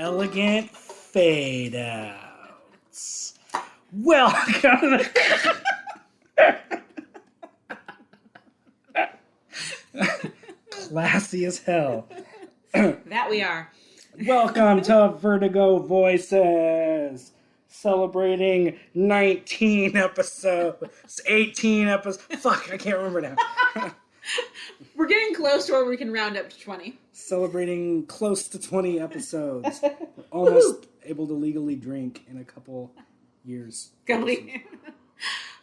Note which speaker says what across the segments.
Speaker 1: elegant fade outs. Welcome. Classy as hell.
Speaker 2: That we are.
Speaker 1: Welcome to Vertigo Voices. Celebrating 19 episodes. 18 episodes. Fuck, I can't remember now.
Speaker 2: We're getting close to where we can round up to 20.
Speaker 1: Celebrating close to 20 episodes. We're almost able to legally drink in a couple years.
Speaker 2: I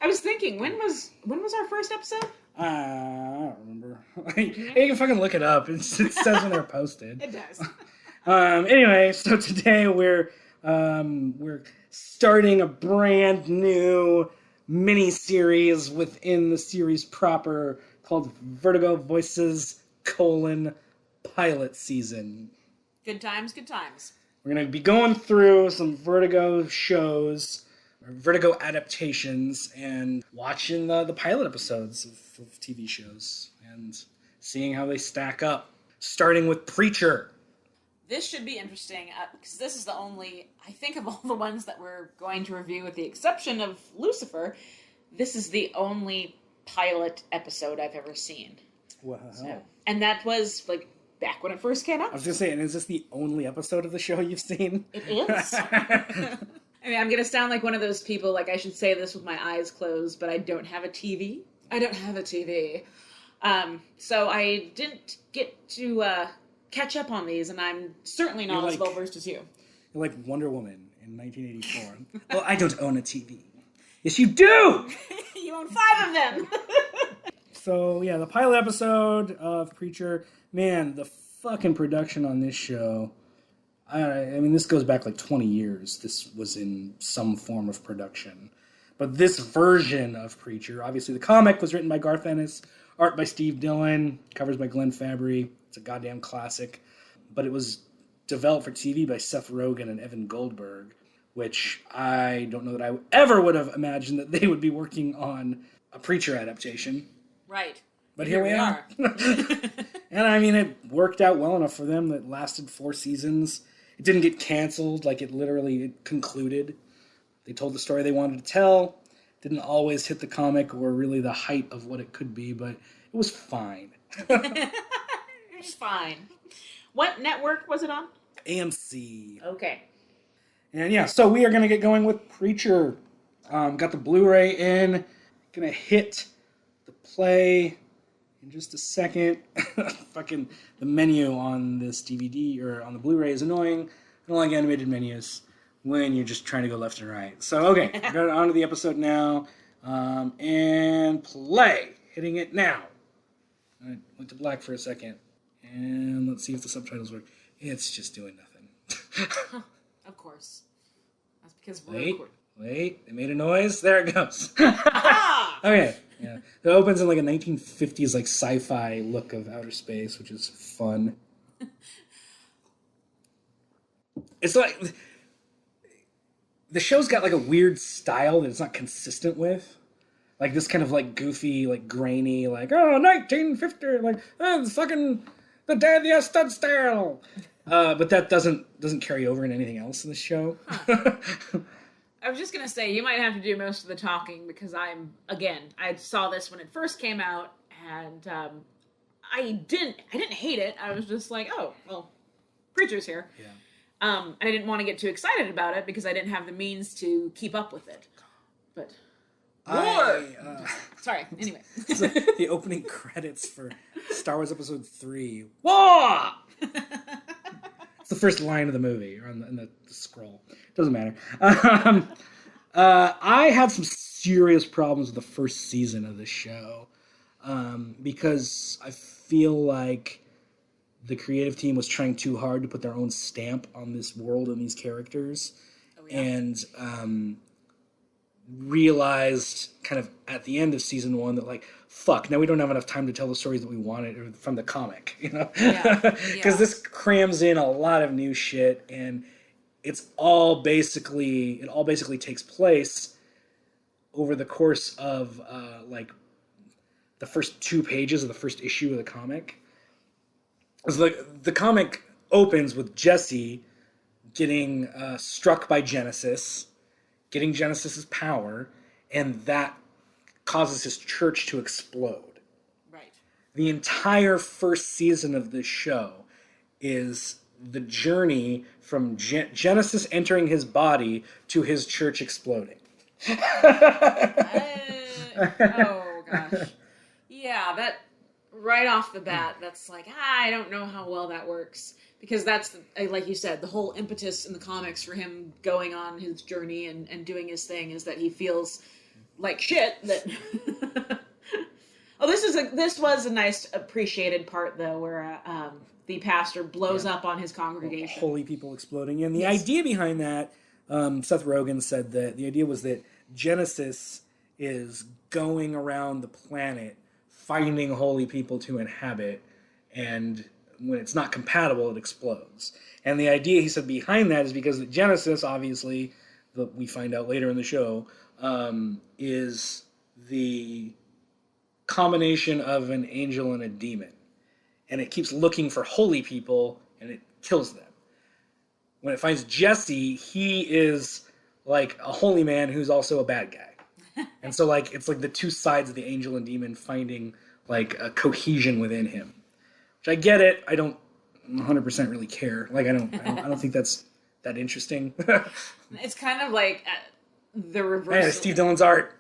Speaker 2: was thinking, when was our first episode?
Speaker 1: I don't remember. You can fucking look it up. It says when they're posted.
Speaker 2: It does.
Speaker 1: Anyway, so today we're starting a brand new mini-series within the series proper called Vertigo Voices, pilot season.
Speaker 2: Good times, good times.
Speaker 1: We're going to be going through some Vertigo shows, or Vertigo adaptations, and watching the pilot episodes of TV shows and seeing how they stack up. Starting with Preacher.
Speaker 2: This should be interesting, because this is the only, I think of all the ones that we're going to review, with the exception of Lucifer, this is the only pilot episode I've ever seen.
Speaker 1: Wow.
Speaker 2: So, and that was, back when it first came out.
Speaker 1: I was going to say, and is this the only episode of the show you've seen?
Speaker 2: It is. I mean, I'm going to sound like one of those people, I should say this with my eyes closed, but I don't have a TV. I don't have a TV. So I didn't get to catch up on these, and I'm certainly not as well-versed as you.
Speaker 1: You're like Wonder Woman in 1984. Well, I don't own a TV. Yes, you do!
Speaker 2: You own 5 of them!
Speaker 1: So, yeah, the pilot episode of Preacher. Man, the fucking production on this show. I mean, this goes back 20 years. This was in some form of production. But this version of Preacher, obviously the comic was written by Garth Ennis, art by Steve Dillon, covers by Glenn Fabry. It's a goddamn classic. But it was developed for TV by Seth Rogen and Evan Goldberg, which I don't know that I ever would have imagined that they would be working on a Preacher adaptation.
Speaker 2: Right.
Speaker 1: But here we are. And I mean, it worked out well enough for them that it lasted 4 seasons. It didn't get canceled, it concluded. They told the story they wanted to tell. Didn't always hit the comic or really the height of what it could be, but it was fine.
Speaker 2: It was fine. What network was it on?
Speaker 1: AMC.
Speaker 2: Okay.
Speaker 1: And yeah, so we are going to get going with Preacher. Got the Blu-ray in. Going to hit the play in just a second. Fucking the menu on this DVD or on the Blu-ray is annoying. I don't like animated menus when you're just trying to go left and right. So, okay, got on to the episode now. And play. Hitting it now. All right, went to black for a second. And let's see if the subtitles work. It's just doing nothing.
Speaker 2: Of course. That's because we're
Speaker 1: Wait, they made a noise. There it goes. Okay, yeah. It opens in a 1950s sci-fi look of outer space, which is fun. It's the show's got a weird style that it's not consistent with. This kind of goofy, grainy, 1950, the day the earth stood still. But that doesn't carry over in anything else in the show.
Speaker 2: Huh. I was just going to say, you might have to do most of the talking, because I saw this when it first came out, and I didn't hate it. I was just like, oh, well, Preacher's here. Yeah. I didn't want to get too excited about it, because I didn't have the means to keep up with it. But... Sorry, anyway.
Speaker 1: So the opening credits for Star Wars Episode 3. War! It's the first line of the movie, or in the scroll. Doesn't matter. I had some serious problems with the first season of the show, because I feel like the creative team was trying too hard to put their own stamp on this world and these characters. Oh, yeah. And realized kind of at the end of season 1 that fuck, now we don't have enough time to tell the stories that we wanted from the comic, because this crams in a lot of new shit, and it all basically takes place over the course of the first 2 pages of the first issue of the comic. It's the comic opens with Jesse getting struck by Genesis, getting Genesis's power, and that causes his church to explode.
Speaker 2: Right.
Speaker 1: The entire first season of this show is the journey from Genesis entering his body to his church exploding.
Speaker 2: Oh, gosh. Yeah, that, right off the bat, that's like, I don't know how well that works. Because that's, like you said, the whole impetus in the comics for him going on his journey and doing his thing is that he feels like shit that... Oh, this was a nice appreciated part, though, where the pastor blows up on his congregation.
Speaker 1: Holy people exploding. And the idea behind that, Seth Rogen said that the idea was that Genesis is going around the planet finding holy people to inhabit, and when it's not compatible, it explodes. And the idea, he said, behind that is because the Genesis, obviously, that we find out later in the show, is the combination of an angel and a demon. And it keeps looking for holy people, and it kills them. When it finds Jesse, he is like a holy man who's also a bad guy. And so, like, it's like the two sides of the angel and demon finding, like, a cohesion within him. Which I get it. I don't 100% really care. Like, I don't think that's that interesting.
Speaker 2: It's kind of like the reverse.
Speaker 1: Hey, Steve Dillon's art.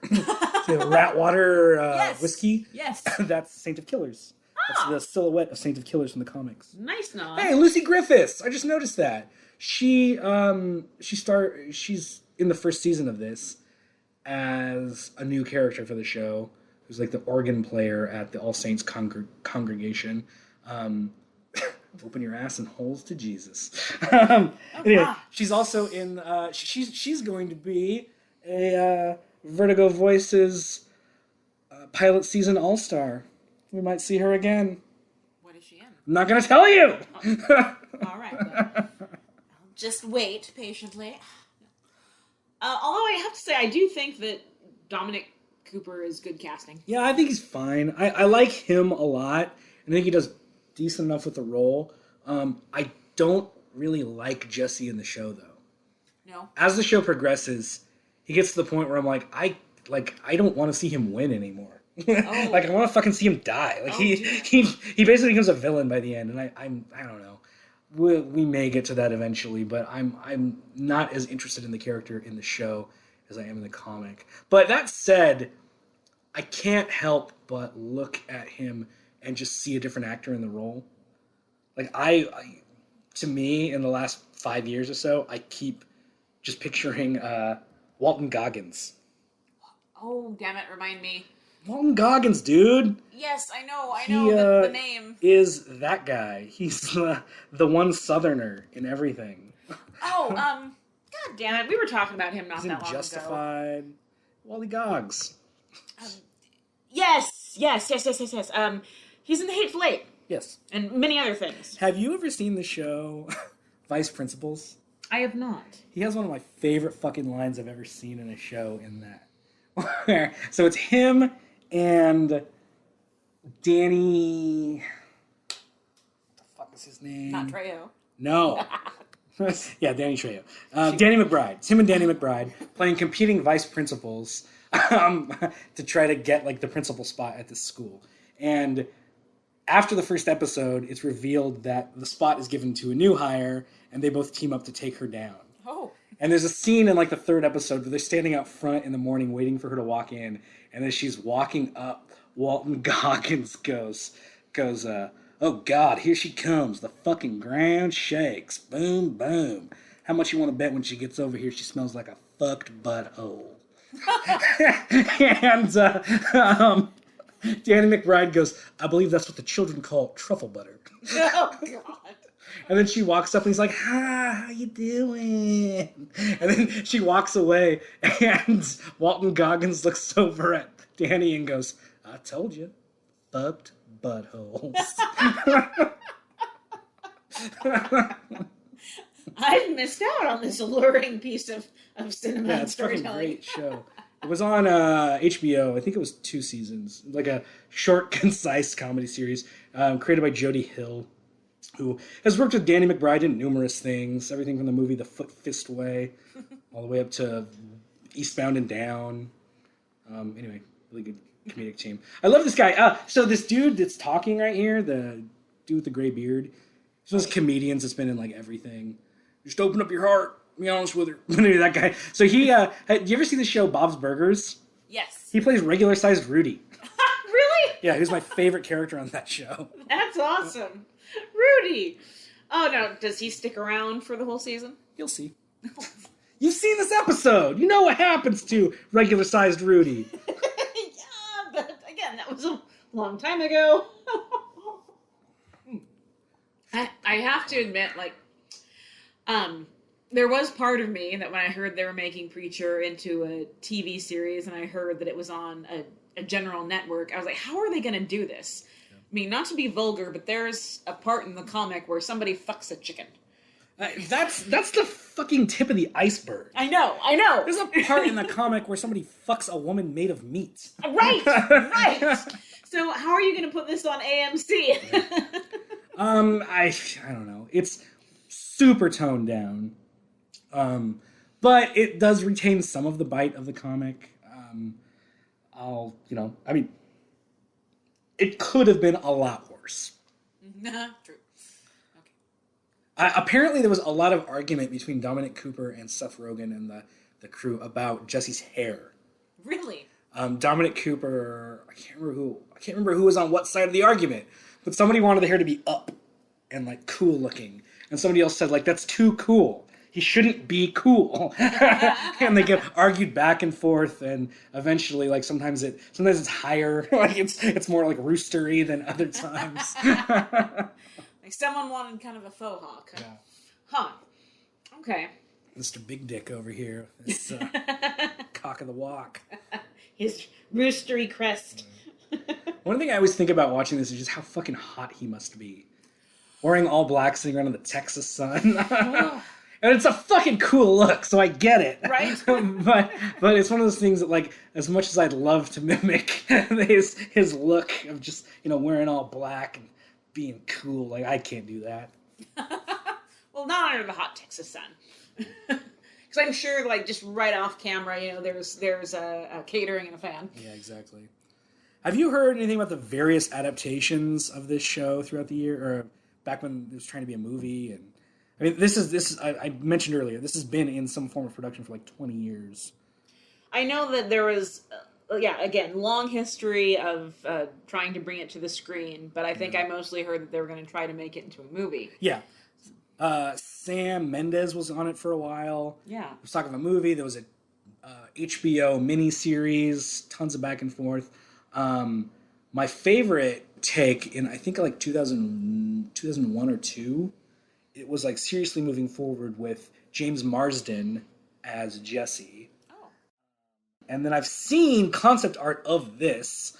Speaker 1: Rat water
Speaker 2: yes.
Speaker 1: whiskey.
Speaker 2: Yes.
Speaker 1: That's Saint of Killers. That's the silhouette of Saint of Killers from the comics.
Speaker 2: Nice nod.
Speaker 1: Hey, Lucy Griffiths. I just noticed that. She's in the first season of this as a new character for the show, who's like the organ player at the All Saints congregation. Open your ass and holes to Jesus. Anyway, she's also in. She's going to be a Vertigo Voices pilot season all-star. We might see her again.
Speaker 2: What is she in?
Speaker 1: I'm not going to tell you.
Speaker 2: All right. I'll just wait patiently. Although I have to say, I do think that Dominic Cooper is good casting.
Speaker 1: Yeah, I think he's fine. I like him a lot. I think he does decent enough with the role. I don't really like Jesse in the show, though.
Speaker 2: No.
Speaker 1: As the show progresses, he gets to the point where I'm like, I don't want to see him win anymore.
Speaker 2: Oh.
Speaker 1: Like, I want to fucking see him die. Like, he basically becomes a villain by the end, and I don't know. We may get to that eventually, but I'm not as interested in the character in the show as I am in the comic. But that said, I can't help but look at him and just see a different actor in the role. Like, to me, in the last 5 years or so, I keep just picturing Walton Goggins.
Speaker 2: Oh, damn it, remind me.
Speaker 1: Walton Goggins, dude.
Speaker 2: Yes, I know the name.
Speaker 1: Is that guy. He's the one Southerner in everything.
Speaker 2: Oh, God damn it. We were talking about him not
Speaker 1: He's
Speaker 2: that long
Speaker 1: Justified.
Speaker 2: ago.
Speaker 1: Wally Goggs.
Speaker 2: Yes. He's in The Hateful Eight.
Speaker 1: Yes.
Speaker 2: And many other things.
Speaker 1: Have you ever seen the show Vice Principals?
Speaker 2: I have not.
Speaker 1: He has one of my favorite fucking lines I've ever seen in a show in that. So it's him and Danny... What the fuck is his name?
Speaker 2: Not Trejo.
Speaker 1: No. Yeah, Danny Trejo. Danny McBride. It's him and Danny McBride playing competing vice principals to try to get like the principal spot at this school. And after the first episode, it's revealed that the spot is given to a new hire, and they both team up to take her down.
Speaker 2: Oh.
Speaker 1: And there's a scene in like the third episode where they're standing out front in the morning waiting for her to walk in, and as she's walking up, Walton Goggins goes, oh God, here she comes. The fucking ground shakes. Boom, boom. How much you want to bet when she gets over here she smells like a fucked butthole? And Danny McBride goes, I believe that's what the children call truffle butter.
Speaker 2: Oh, God.
Speaker 1: And then she walks up and he's like, hi, how you doing? And then she walks away and Walton Goggins looks over at Danny and goes, I told you, fucked buttholes.
Speaker 2: I've missed out on this alluring piece of cinema
Speaker 1: Yeah,
Speaker 2: and
Speaker 1: it's a fucking
Speaker 2: storytelling.
Speaker 1: great show. It was on HBO. I think it was 2 seasons. Like a short, concise comedy series created by Jody Hill. who has worked with Danny McBride in numerous things, everything from the movie The Foot Fist Way, all the way up to Eastbound and Down. Anyway, really good comedic team. I love this guy. So this dude that's talking right here, the dude with the gray beard, he's one of those comedians that's been in like everything. Just open up your heart. Be honest with her. That guy. So he, do you ever see the show Bob's Burgers?
Speaker 2: Yes.
Speaker 1: He plays regular-sized Rudy.
Speaker 2: Really?
Speaker 1: Yeah, he was my favorite character on that show.
Speaker 2: That's awesome. Rudy. Oh, no. Does he stick around for the whole season?
Speaker 1: You'll see. You've seen this episode. You know what happens to regular-sized Rudy.
Speaker 2: Yeah, but again, that was a long time ago. I have to admit, like, there was part of me that when I heard they were making Preacher into a TV series and I heard that it was on a general network, I was like, how are they going to do this? Yeah. I mean, not to be vulgar, but there's a part in the comic where somebody fucks a chicken.
Speaker 1: That's the fucking tip of the iceberg.
Speaker 2: I know.
Speaker 1: There's a part in the comic where somebody fucks a woman made of meat.
Speaker 2: Right. So how are you going to put this on AMC?
Speaker 1: I don't know. It's super toned down. But it does retain some of the bite of the comic. It could have been a lot worse.
Speaker 2: True.
Speaker 1: Apparently there was a lot of argument between Dominic Cooper and Seth Rogen and the crew about Jesse's hair.
Speaker 2: Really?
Speaker 1: Dominic Cooper, I can't remember who was on what side of the argument, but somebody wanted the hair to be up and like cool looking. And somebody else said like, that's too cool. He shouldn't be cool. And they get argued back and forth, and eventually like sometimes it's higher, like it's more like roostery than other times.
Speaker 2: Like someone wanted kind of a faux hawk.
Speaker 1: Yeah.
Speaker 2: Huh. Okay.
Speaker 1: Mr. Big Dick over here. This cock of the walk.
Speaker 2: His roostery crest.
Speaker 1: One thing I always think about watching this is just how fucking hot he must be. Wearing all black, sitting around in the Texas sun. And it's a fucking cool look, so I get it.
Speaker 2: Right?
Speaker 1: but it's one of those things that, like, as much as I'd love to mimic his look of just, wearing all black and being cool, like, I can't do that.
Speaker 2: Well, not under the hot Texas sun. Because I'm sure, like, just right off camera, there's a catering and a fan.
Speaker 1: Yeah, exactly. Have you heard anything about the various adaptations of this show throughout the year, or back when it was trying to be a movie? And I mean, this is I mentioned earlier, this has been in some form of production for like 20 years.
Speaker 2: I know that there was, again, long history of trying to bring it to the screen, but I think I mostly heard that they were going to try to make it into a movie.
Speaker 1: Yeah. Sam Mendes was on it for a while.
Speaker 2: Yeah.
Speaker 1: I was talking about a movie. There was a HBO miniseries, tons of back and forth. My favorite take in, I think, like 2001 or 2, it was like seriously moving forward with James Marsden as Jesse.
Speaker 2: Oh.
Speaker 1: And then I've seen concept art of this,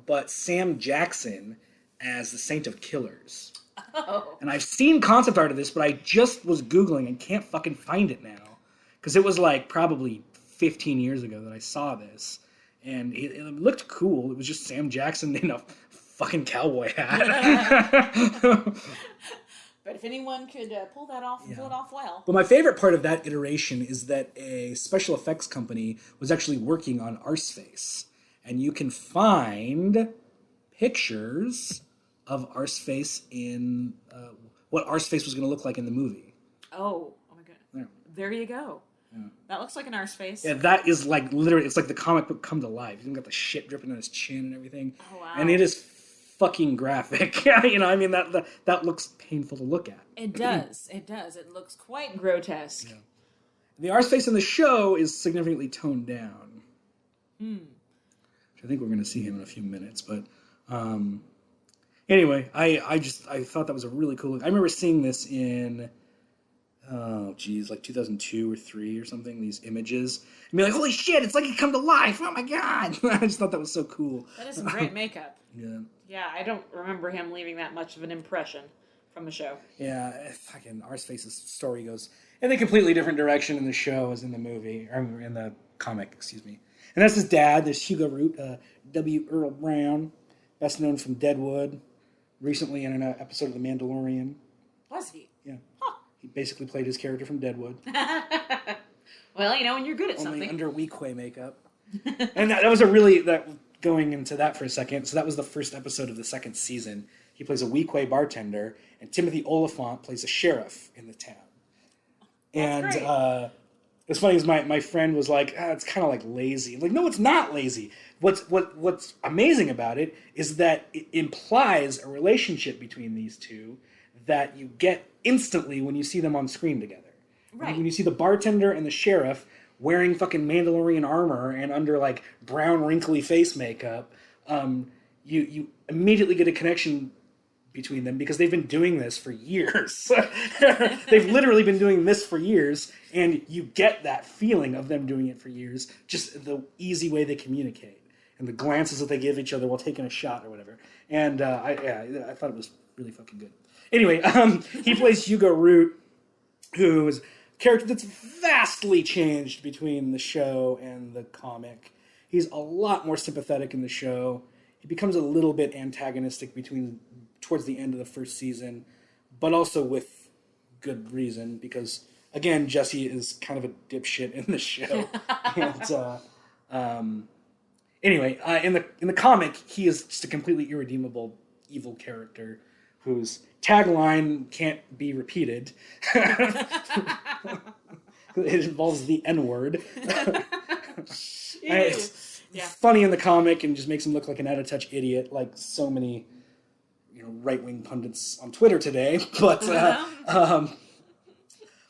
Speaker 1: but Sam Jackson as the Saint of Killers.
Speaker 2: Oh.
Speaker 1: And I've seen concept art of this, but I just was Googling and can't fucking find it now. Because it was like probably 15 years ago that I saw this. And it looked cool. It was just Sam Jackson in a fucking cowboy hat.
Speaker 2: But if anyone could pull that off and pull it off well.
Speaker 1: But my favorite part of that iteration is that a special effects company was actually working on Arseface. And you can find pictures of Arseface in what Arseface was going to look like in the movie.
Speaker 2: Oh my god.
Speaker 1: Yeah.
Speaker 2: There you go.
Speaker 1: Yeah.
Speaker 2: That looks like an Arseface.
Speaker 1: Yeah, that is like literally, it's like the comic book come to life. He's got the shit dripping on his chin and everything.
Speaker 2: Oh, wow.
Speaker 1: And it is fucking graphic. I mean, that looks painful to look at.
Speaker 2: It does. It does. It looks quite grotesque.
Speaker 1: Yeah. The Arseface in the show is significantly toned down. Which I think we're going to see him in a few minutes. But anyway, I thought that was a really cool look. I remember seeing this in, like 2002 or 3 or something, these images. And be like, holy shit, it's like it come to life. Oh my God. I just thought that was so cool.
Speaker 2: That is some great makeup.
Speaker 1: Yeah.
Speaker 2: Yeah, I don't remember him leaving that much of an impression from the show.
Speaker 1: Yeah, fucking Arseface's story goes in a completely different direction in the show as in the movie, or in the comic, excuse me. And that's his dad. There's Hugo Root, W. Earl Brown, best known from Deadwood, recently in an episode of The Mandalorian.
Speaker 2: Was he?
Speaker 1: Yeah.
Speaker 2: Huh.
Speaker 1: He basically played his character from Deadwood.
Speaker 2: Well, when you're good at
Speaker 1: Only
Speaker 2: something.
Speaker 1: under Weequay makeup. And that was a really... Going into that for a second, so that was the first episode of the second season. He plays a Weequay bartender, and Timothy Oliphant plays a sheriff in the town.
Speaker 2: That's
Speaker 1: and
Speaker 2: great.
Speaker 1: it's funny is my friend was like, it's kind of like lazy. I'm like, no, it's not lazy. What's amazing about it is that it implies a relationship between these two that you get instantly when you see them on screen together.
Speaker 2: Right.
Speaker 1: When you see the bartender and the sheriff wearing fucking Mandalorian armor and under like brown wrinkly face makeup, you immediately get a connection between them because they've been doing this for years. They've literally been doing this for years, and you get that feeling of them doing it for years, just the easy way they communicate and the glances that they give each other while taking a shot or whatever. And I thought it was really fucking good. Anyway, he plays Hugo Root, who is a character that's vastly changed between the show and the comic. He's a lot more sympathetic in the show. He becomes a little bit antagonistic towards the end of the first season, but also with good reason because, again, Jesse is kind of a dipshit in the show. Anyway, in the comic, he is just a completely irredeemable evil character whose tagline can't be repeated. It involves the N-word. It's funny in the comic and just makes him look like an out-of-touch idiot, like so many right-wing pundits on Twitter today. But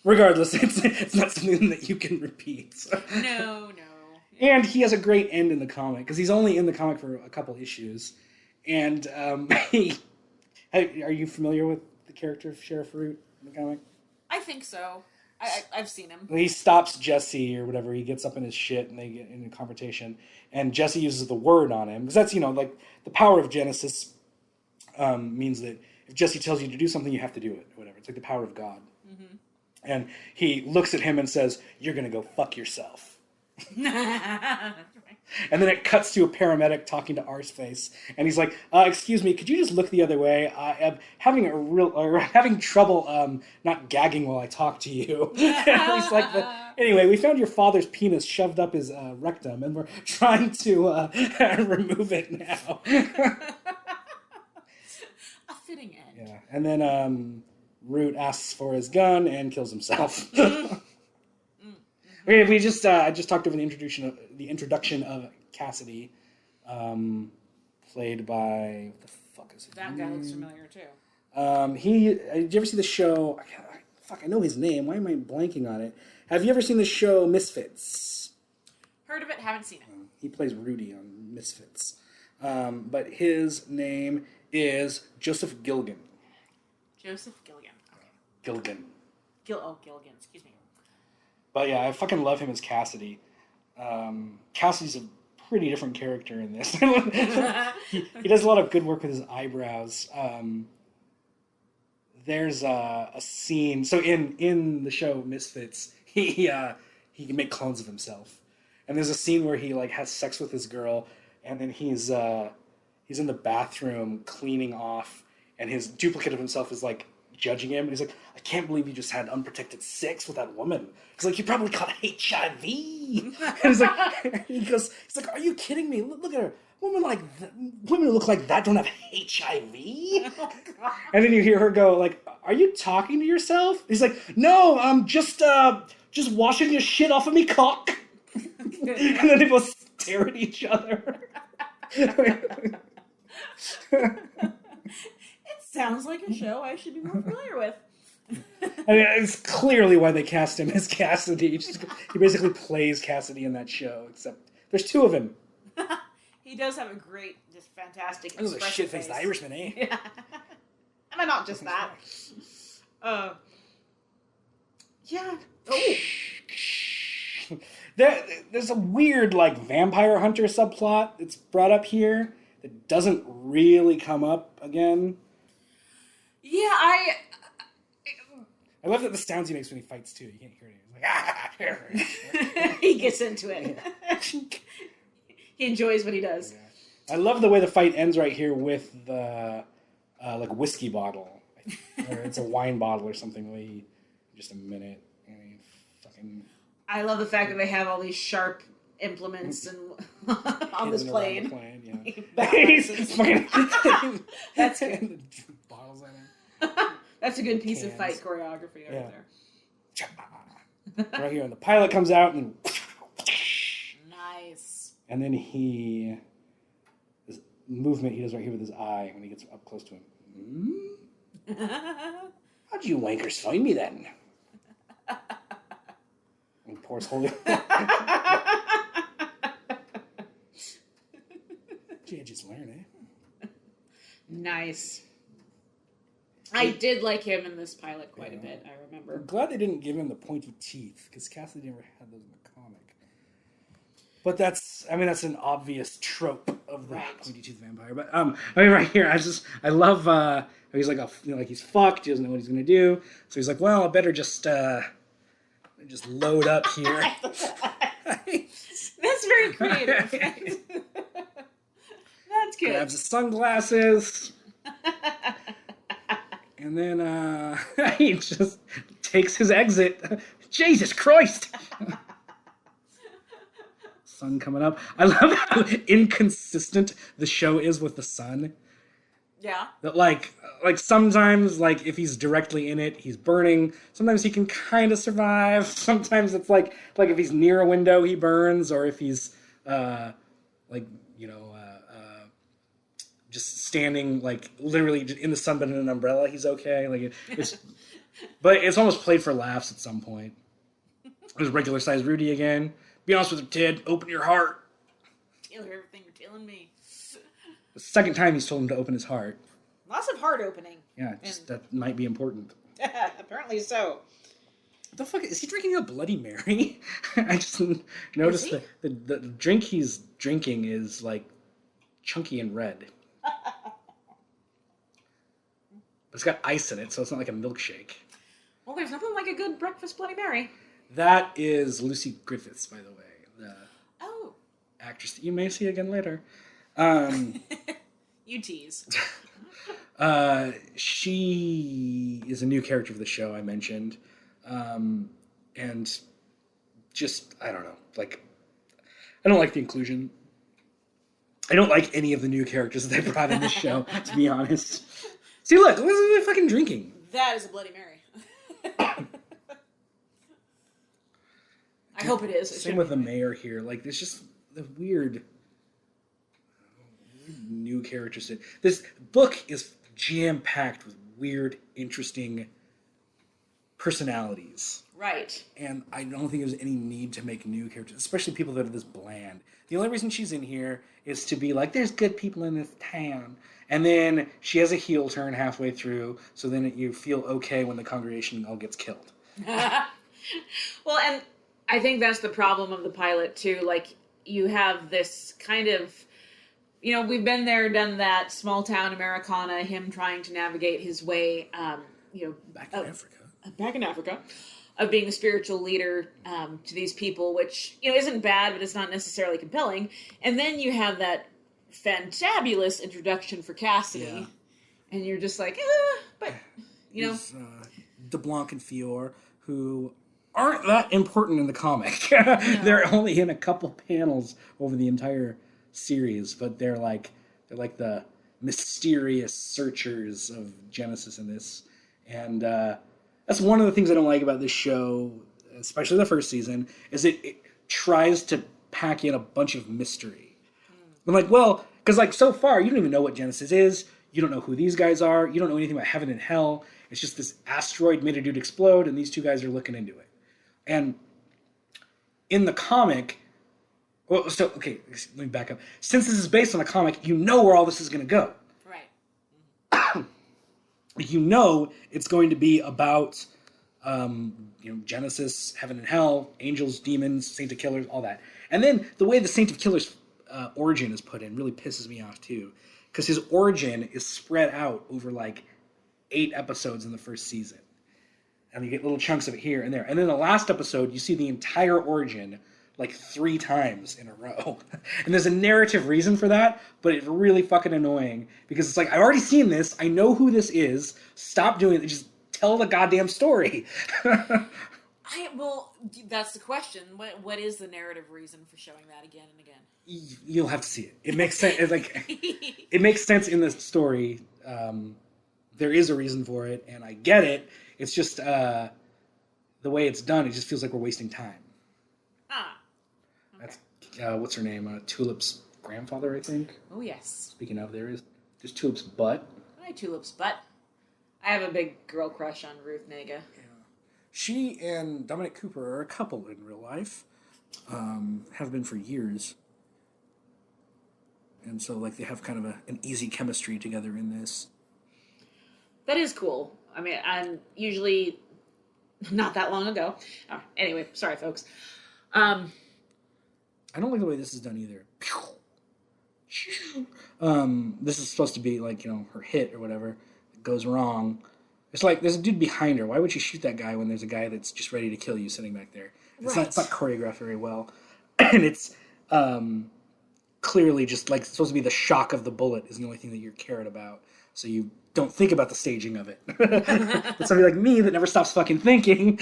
Speaker 1: regardless, it's not something that you can repeat.
Speaker 2: No.
Speaker 1: And he has a great end in the comic, because he's only in the comic for a couple issues. And are you familiar with the character of Sheriff Root in the comic?
Speaker 2: I think so. I've seen him.
Speaker 1: He stops Jesse or whatever. He gets up in his shit and they get in a confrontation. And Jesse uses the word on him. Because that's, like the power of Genesis means that if Jesse tells you to do something, you have to do it or whatever. It's like the power of God. Mm-hmm. And he looks at him and says, "You're going to go fuck yourself." And then it cuts to a paramedic talking to Arseface, and he's like, "Excuse me, could you just look the other way? I am having trouble not gagging while I talk to you." And he's like, "Anyway, we found your father's penis shoved up his rectum, and we're trying to remove it now."
Speaker 2: A fitting end.
Speaker 1: Yeah, and then Root asks for his gun and kills himself. We just I just talked over the introduction of Cassidy, played by what the fuck is his name?
Speaker 2: That guy looks familiar too.
Speaker 1: Did you ever see the show? I know his name. Why am I blanking on it? Have you ever seen the show Misfits?
Speaker 2: Heard of it, haven't seen it.
Speaker 1: He plays Rudy on Misfits, but his name is Joseph Gilgan.
Speaker 2: Joseph Gilgan. Okay.
Speaker 1: Gilgan.
Speaker 2: Gilgan. Excuse me.
Speaker 1: But yeah, I fucking love him as Cassidy. Cassidy's a pretty different character in this. he does a lot of good work with his eyebrows. There's a scene. So in the show Misfits, he can make clones of himself. And there's a scene where he has sex with his girl, and then he's in the bathroom cleaning off, and his duplicate of himself is judging him, and he's like, "I can't believe you just had unprotected sex with that woman." He's you probably caught HIV. And he's like, "Are you kidding me? Look at her. Women who look like that don't have HIV." Oh, and then you hear her go, "Are you talking to yourself?" He's like, "No, I'm just washing your shit off of me cock." And then they both stare at each other.
Speaker 2: Sounds like a show I should be more familiar with.
Speaker 1: I mean, it's clearly why they cast him as Cassidy. He basically plays Cassidy in that show, except there's two of him.
Speaker 2: He does have a great, just fantastic
Speaker 1: expression. He's a shit-faced
Speaker 2: face.
Speaker 1: Irishman, eh?
Speaker 2: Yeah. And not just that. Yeah. Oh.
Speaker 1: There's a weird, vampire hunter subplot that's brought up here that doesn't really come up again.
Speaker 2: Yeah,
Speaker 1: I love that the sounds he makes when he fights too. You can't hear it. He's like,
Speaker 2: he gets into it. He enjoys what he does.
Speaker 1: Yeah. I love the way the fight ends right here with the like whiskey bottle, or it's a wine bottle or something. Wait, just a minute. Fucking.
Speaker 2: I love the fact that they have all these sharp implements and on this plane.
Speaker 1: He's fucking.
Speaker 2: That's good.
Speaker 1: Bottles at him.
Speaker 2: That's a good piece of fight choreography right there.
Speaker 1: Right here, and the pilot comes out and.
Speaker 2: Nice.
Speaker 1: And then this movement he does right here with his eye when he gets up close to him. How'd you wankers find me then? And pours holy. Gee, I just learned, eh?
Speaker 2: Nice. I did like him in this pilot quite a bit, I remember.
Speaker 1: I'm glad they didn't give him the pointy teeth, because Cassidy never had those in the comic. But that's an obvious trope of the pointy tooth vampire. But right here, I love he's like he's fucked, he doesn't know what he's gonna do. So he's like, well, I better just load up here.
Speaker 2: That's very creative. That's good.
Speaker 1: Grabs his sunglasses. And then he just takes his exit. Jesus Christ! Sun coming up. I love how inconsistent the show is with the sun.
Speaker 2: Yeah.
Speaker 1: That like sometimes if he's directly in it, he's burning. Sometimes he can kind of survive. Sometimes it's like if he's near a window, he burns, or if he's just standing literally in the sun but in an umbrella, he's okay. But it's almost played for laughs at some point. There's regular sized Rudy again. Be honest with him, Ted. Open your heart.
Speaker 2: Tell her everything you're telling me.
Speaker 1: The second time he's told him to open his heart.
Speaker 2: Lots of heart opening.
Speaker 1: Yeah, that might be important.
Speaker 2: Apparently so.
Speaker 1: What the fuck? Is he drinking a Bloody Mary? I just noticed that the drink he's drinking is chunky and red. But it's got ice in it, so it's not like a milkshake.
Speaker 2: Well, there's nothing like a good breakfast Bloody Mary.
Speaker 1: That is Lucy Griffiths, by the way. The actress that you may see again later.
Speaker 2: You tease.
Speaker 1: She is a new character for the show, I mentioned. And just, I don't know. I don't like the inclusion. I don't like any of the new characters that they brought in this show, to be honest. See, look at what they're fucking drinking.
Speaker 2: That is a Bloody Mary. I hope it is.
Speaker 1: Same with the mayor here. There's just the weird new characters. This book is jam-packed with weird, interesting personalities.
Speaker 2: Right.
Speaker 1: And I don't think there's any need to make new characters, especially people that are this bland. The only reason she's in here is to be there's good people in this town. And then she has a heel turn halfway through, so then you feel okay when the congregation all gets killed.
Speaker 2: Well, and I think that's the problem of the pilot, too. You have this kind of... we've been there, done that, small town Americana, him trying to navigate his way,
Speaker 1: Back in Africa.
Speaker 2: Of being a spiritual leader to these people, which, isn't bad, but it's not necessarily compelling. And then you have that fantabulous introduction for Cassidy, and you're just but,
Speaker 1: DeBlanc and Fior, who aren't that important in the comic. No. They're only in a couple panels over the entire series, but they're the mysterious searchers of Genesis in this. And that's one of the things I don't like about this show, especially the first season, is it tries to pack in a bunch of mystery. I'm because so far you don't even know what Genesis is. You don't know who these guys are. You don't know anything about heaven and hell. It's just this asteroid made a dude explode, and these two guys are looking into it. And in the comic, let me back up. Since this is based on a comic, you know where all this is going to go.
Speaker 2: Right.
Speaker 1: It's going to be about, Genesis, heaven and hell, angels, demons, saint of killers, all that. And then the way the saint of killers origin is put in really pisses me off too, because his origin is spread out over 8 episodes in the first season. And you get little chunks of it here and there. And then the last episode, you see the entire origin like 3 times in a row. And there's a narrative reason for that, but it's really fucking annoying because it's like, I've already seen this. I know who this is. Stop doing it. Just tell the goddamn story.
Speaker 2: Well, that's the question. What is the narrative reason for showing that again and again?
Speaker 1: You'll have to see it. It makes sense. It makes sense in the story. There is a reason for it, and I get it. It's just the way it's done. It just feels like we're wasting time. Okay. That's what's her name? Tulip's grandfather, I think.
Speaker 2: Oh yes.
Speaker 1: Speaking of, there's Tulip's butt.
Speaker 2: Hi, Tulip's butt. I have a big girl crush on Ruth Negga. Yeah.
Speaker 1: She and Dominic Cooper are a couple in real life. Have been for years. And so, like, they have kind of an easy chemistry together in this.
Speaker 2: That is cool. I mean, I'm usually not that long ago. Oh, anyway, sorry, folks.
Speaker 1: I don't like the way this is done either. This is supposed to be, like, her hit or whatever. It goes wrong. It's like, there's a dude behind her. Why would you shoot that guy when there's a guy that's just ready to kill you sitting back there? It's not choreographed very well. And it's clearly just, like, supposed to be the shock of the bullet is the only thing that you're cared about. So you don't think about the staging of it. But somebody like me that never stops fucking thinking.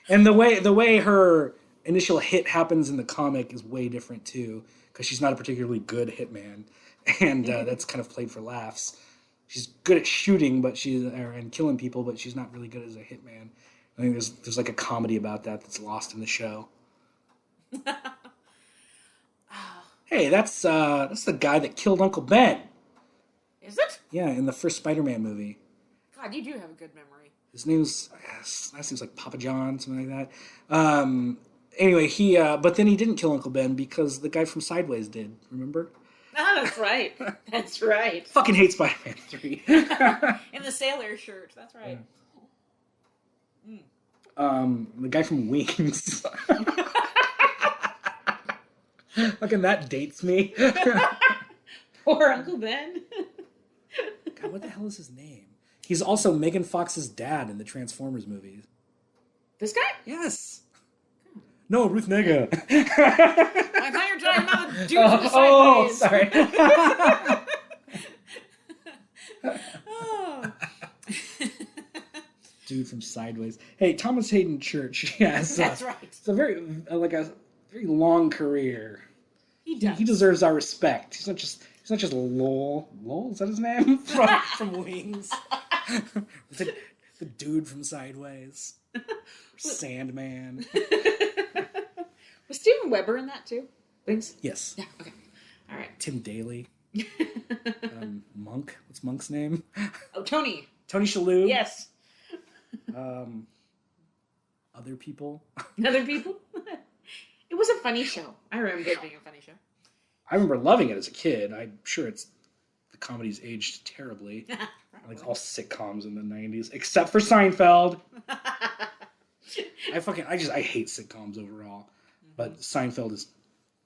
Speaker 1: And the way her initial hit happens in the comic is way different, too. Because she's not a particularly good hitman. And that's kind of played for laughs. She's good at shooting, and killing people, but she's not really good as a hitman. I think there's like a comedy about that's lost in the show. Hey, that's the guy that killed Uncle Ben.
Speaker 2: Is it?
Speaker 1: Yeah, in the first Spider-Man movie.
Speaker 2: God, you do have a good memory.
Speaker 1: His name's last name's like Papa John, something like that. Anyway, he but then he didn't kill Uncle Ben because the guy from Sideways did. Remember?
Speaker 2: Ah, that's right. That's right.
Speaker 1: Fucking hate Spider-Man 3.
Speaker 2: In the sailor shirt. That's right.
Speaker 1: Yeah. The guy from Wings. Fucking that dates me.
Speaker 2: Poor Uncle Ben.
Speaker 1: God, what the hell is his name? He's also Megan Fox's dad in the Transformers movies.
Speaker 2: This guy?
Speaker 1: Yes. No, Ruth Negga.
Speaker 2: I thought you were talking about the dude from Sideways.
Speaker 1: Sorry.
Speaker 2: Oh.
Speaker 1: Dude from Sideways. Hey, Thomas Hayden Church. Yes,
Speaker 2: that's right.
Speaker 1: It's a very very long career.
Speaker 2: He does.
Speaker 1: He deserves our respect. He's not just Lowell. Lowell, is that his name? from Wings. the dude from Sideways. Sandman.
Speaker 2: Was Steven Weber in that too? Wings?
Speaker 1: Yes.
Speaker 2: Yeah, okay. All right.
Speaker 1: Tim Daly. Monk. What's Monk's name?
Speaker 2: Oh, Tony.
Speaker 1: Tony Shalhoub.
Speaker 2: Yes.
Speaker 1: Other people.
Speaker 2: Other people? It was a funny show. I remember it being a funny show.
Speaker 1: I remember loving it as a kid. I'm sure the comedy's aged terribly. Like all sitcoms in the 90s. Except for Seinfeld. I hate sitcoms overall. But Seinfeld is...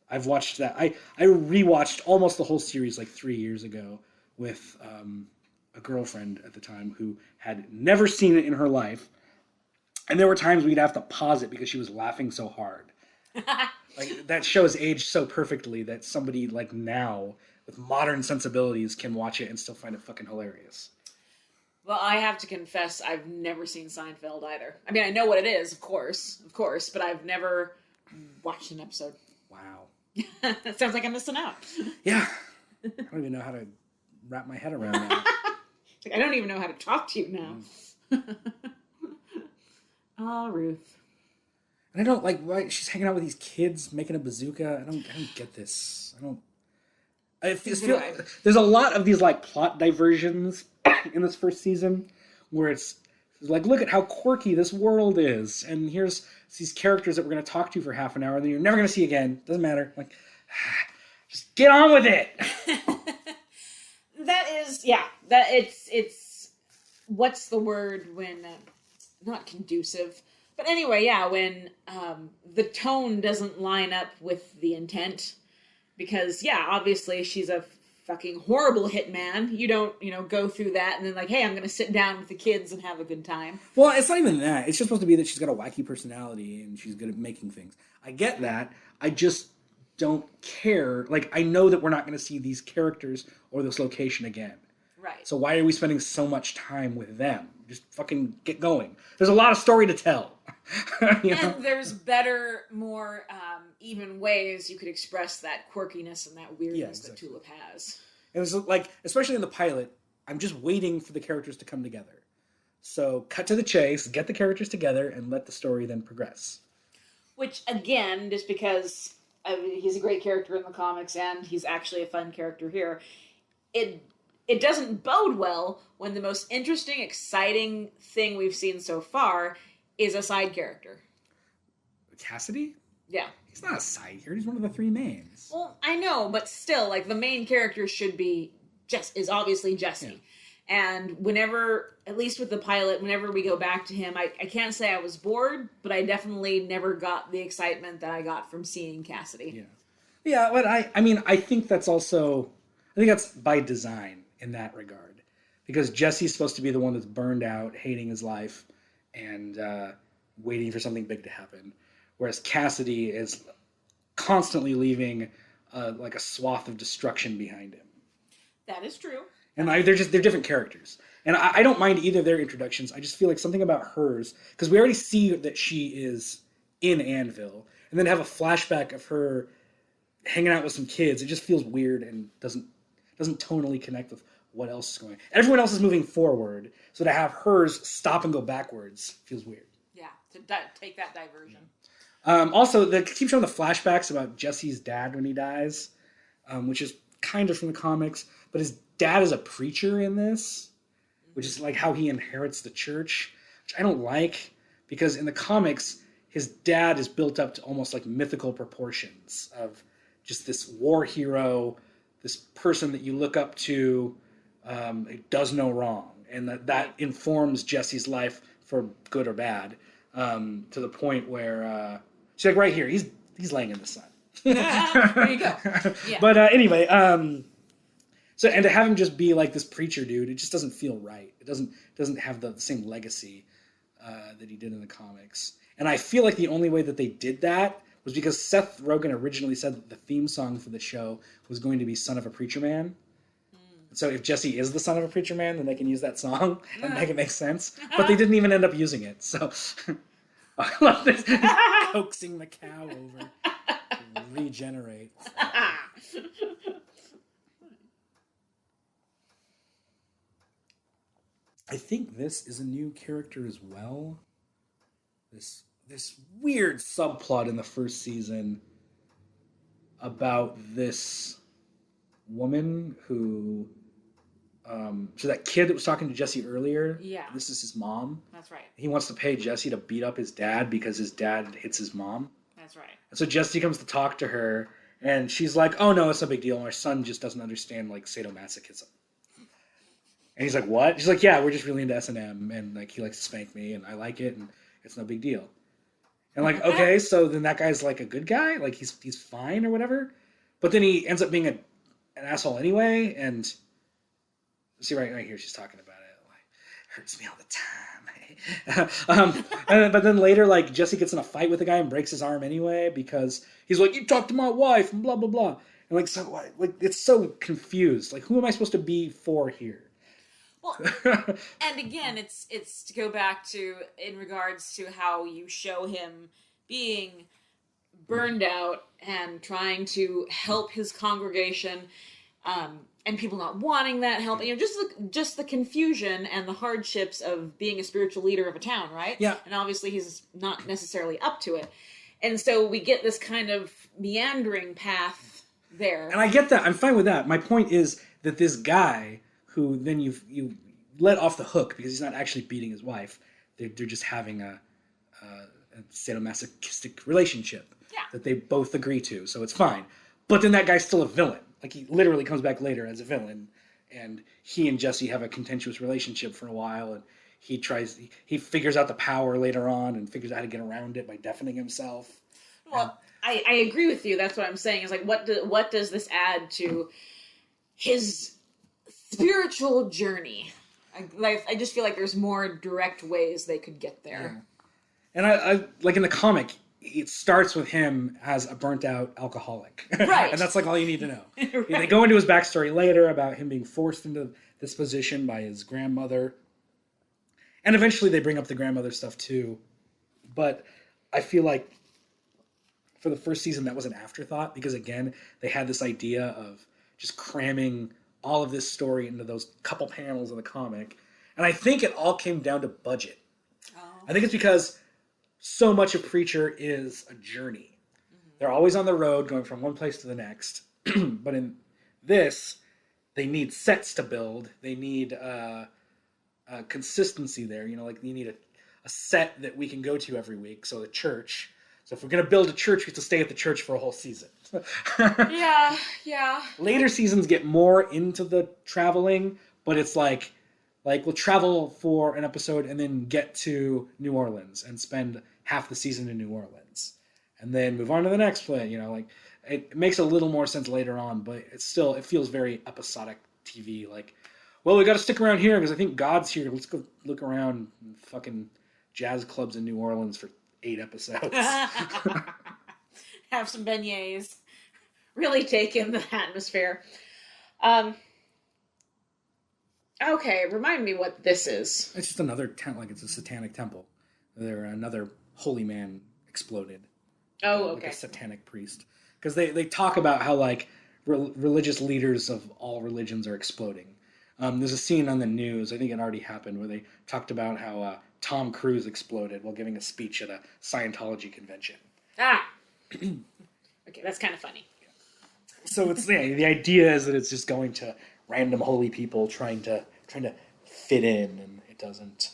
Speaker 1: I've watched that. I rewatched almost the whole series like 3 years ago with a girlfriend at the time who had never seen it in her life. And there were times we'd have to pause it because she was laughing so hard. Like, that show has aged so perfectly that somebody like now with modern sensibilities can watch it and still find it fucking hilarious.
Speaker 2: Well, I have to confess, I've never seen Seinfeld either. I mean, I know what it is, of course, but I've never watched an episode.
Speaker 1: Wow.
Speaker 2: It sounds like I'm missing out.
Speaker 1: Yeah. I don't even know how to wrap my head around that.
Speaker 2: I don't even know how to talk to you now. Oh, Ruth.
Speaker 1: And I don't like why she's hanging out with these kids making a bazooka. I don't get this. There's a lot of these like plot diversions in this first season where it's like, look at how quirky this world is, and here's these characters that we're going to talk to for half an hour, and then you're never going to see again. Doesn't matter. Like, just get on with it.
Speaker 2: It's what's the word when not conducive, but anyway, yeah, when the tone doesn't line up with the intent, because yeah, obviously she's a fucking horrible hitman. You don't, go through that and then like, hey, I'm going to sit down with the kids and have a good time.
Speaker 1: Well, it's not even that. It's just supposed to be that she's got a wacky personality and she's good at making things. I get that. I just don't care. Like, I know that we're not going to see these characters or this location again.
Speaker 2: Right.
Speaker 1: So why are we spending so much time with them? Just fucking get going. There's a lot of story to tell.
Speaker 2: And there's better, more even ways you could express that quirkiness and that weirdness that Tulip has.
Speaker 1: And it's like, especially in the pilot, I'm just waiting for the characters to come together. So cut to the chase, get the characters together, and let the story then progress.
Speaker 2: Which, again, just because he's a great character in the comics and he's actually a fun character here, it doesn't bode well when the most interesting, exciting thing we've seen so far is a side character.
Speaker 1: Cassidy?
Speaker 2: Yeah.
Speaker 1: He's not a side character. He's one of the three mains.
Speaker 2: Well, I know, but still, like, the main character is obviously Jesse. Yeah. And whenever, at least with the pilot, whenever we go back to him, I can't say I was bored, but I definitely never got the excitement that I got from seeing Cassidy.
Speaker 1: Yeah. Yeah, but I think that's also, I think that's by design in that regard. Because Jesse's supposed to be the one that's burned out, hating his life, and waiting for something big to happen. Whereas Cassidy is constantly leaving like a swath of destruction behind him.
Speaker 2: That is true.
Speaker 1: And they're different characters. And I don't mind either of their introductions. I just feel like something about hers, because we already see that she is in Anvil, and then have a flashback of her hanging out with some kids. It just feels weird and doesn't tonally connect with what else is going on. Everyone else is moving forward, so to have hers stop and go backwards feels weird.
Speaker 2: Yeah, to take that diversion.
Speaker 1: Also, they keep showing the flashbacks about Jesse's dad when he dies, which is kind of from the comics, but his dad is a preacher in this, which is like how he inherits the church, which I don't like, because in the comics, his dad is built up to almost like mythical proportions of just this war hero, this person that you look up to, does no wrong, and that informs Jesse's life for good or bad, to the point where she's like, right here, he's laying in the sun.
Speaker 2: There you go. Yeah.
Speaker 1: But anyway, so, and to have him just be like this preacher dude, it just doesn't feel right. It doesn't have the same legacy that he did in the comics. And I feel like the only way that they did that was because Seth Rogen originally said that the theme song for the show was going to be Son of a Preacher Man. So if Jesse is the son of a preacher man, then they can use that song and make it make sense. But they didn't even end up using it. So I love this. Coaxing the cow over to regenerate. I think this is a new character as well. This weird subplot in the first season about this woman who, so that kid that was talking to Jesse earlier,
Speaker 2: yeah,
Speaker 1: this is his mom.
Speaker 2: That's right.
Speaker 1: He wants to pay Jesse to beat up his dad because his dad hits his mom.
Speaker 2: That's right.
Speaker 1: And so Jesse comes to talk to her, and she's like, "Oh no, it's no big deal. Our son just doesn't understand like sadomasochism." And he's like, "What?" She's like, "Yeah, we're just really into S&M, and like he likes to spank me, and I like it, and it's no big deal." And like, okay, so then that guy's like a good guy, like he's fine or whatever. But then he ends up being an asshole anyway, and see right here she's talking about it. Like, hurts me all the time. But then later, like Jesse gets in a fight with the guy and breaks his arm anyway because he's like, "You talked to my wife," and blah blah blah. And like, so like it's so confused. Like, who am I supposed to be for here?
Speaker 2: Well, and again, it's to go back to in regards to how you show him being burned out and trying to help his congregation, and people not wanting that help. You know, just the confusion and the hardships of being a spiritual leader of a town, right?
Speaker 1: Yeah.
Speaker 2: And obviously, he's not necessarily up to it, and so we get this kind of meandering path there.
Speaker 1: And I get that. I'm fine with that. My point is that this guy, who then you let off the hook because he's not actually beating his wife. They're just having a sadomasochistic relationship that they both agree to, so it's fine. But then that guy's still a villain. Like, he literally comes back later as a villain, and he and Jesse have a contentious relationship for a while, and he figures out the power later on and figures out how to get around it by deafening himself.
Speaker 2: Well, I agree with you. That's what I'm saying. Is like, what does this add to his spiritual journey. I just feel like there's more direct ways they could get there.
Speaker 1: Yeah. And I like in the comic, it starts with him as a burnt out alcoholic.
Speaker 2: Right.
Speaker 1: And that's like all you need to know.
Speaker 2: Right.
Speaker 1: They go into his backstory later about him being forced into this position by his grandmother. And eventually they bring up the grandmother stuff too. But I feel like for the first season that was an afterthought because again, they had this idea of just cramming all of this story into those couple panels in the comic. And I think it all came down to budget. Oh. I think it's because so much of Preacher is a journey. Mm-hmm. They're always on the road going from one place to the next. But in this, they need sets to build. They need consistency there. You know, like you need a set that we can go to every week. So the church. So if we're going to build a church, we have to stay at the church for a whole season.
Speaker 2: Yeah.
Speaker 1: Later seasons get more into the traveling, but it's like we'll travel for an episode and then get to New Orleans and spend half the season in New Orleans. And then move on to the next place. You know, like it makes a little more sense later on, but it feels very episodic TV. Like, well, we got to stick around here because I think God's here. Let's go look around fucking jazz clubs in New Orleans for 8 episodes.
Speaker 2: Have some beignets. Really take in the atmosphere. Okay, remind me what this is.
Speaker 1: It's just another like it's a satanic temple. Another holy man exploded.
Speaker 2: Oh, okay.
Speaker 1: Like a satanic priest. Because they talk about how like religious leaders of all religions are exploding. There's a scene on the news, I think it already happened, where they talked about how Tom Cruise exploded while giving a speech at a Scientology convention.
Speaker 2: Okay, that's kind of funny.
Speaker 1: So it's the idea is that it's just going to random holy people trying to fit in, and it doesn't.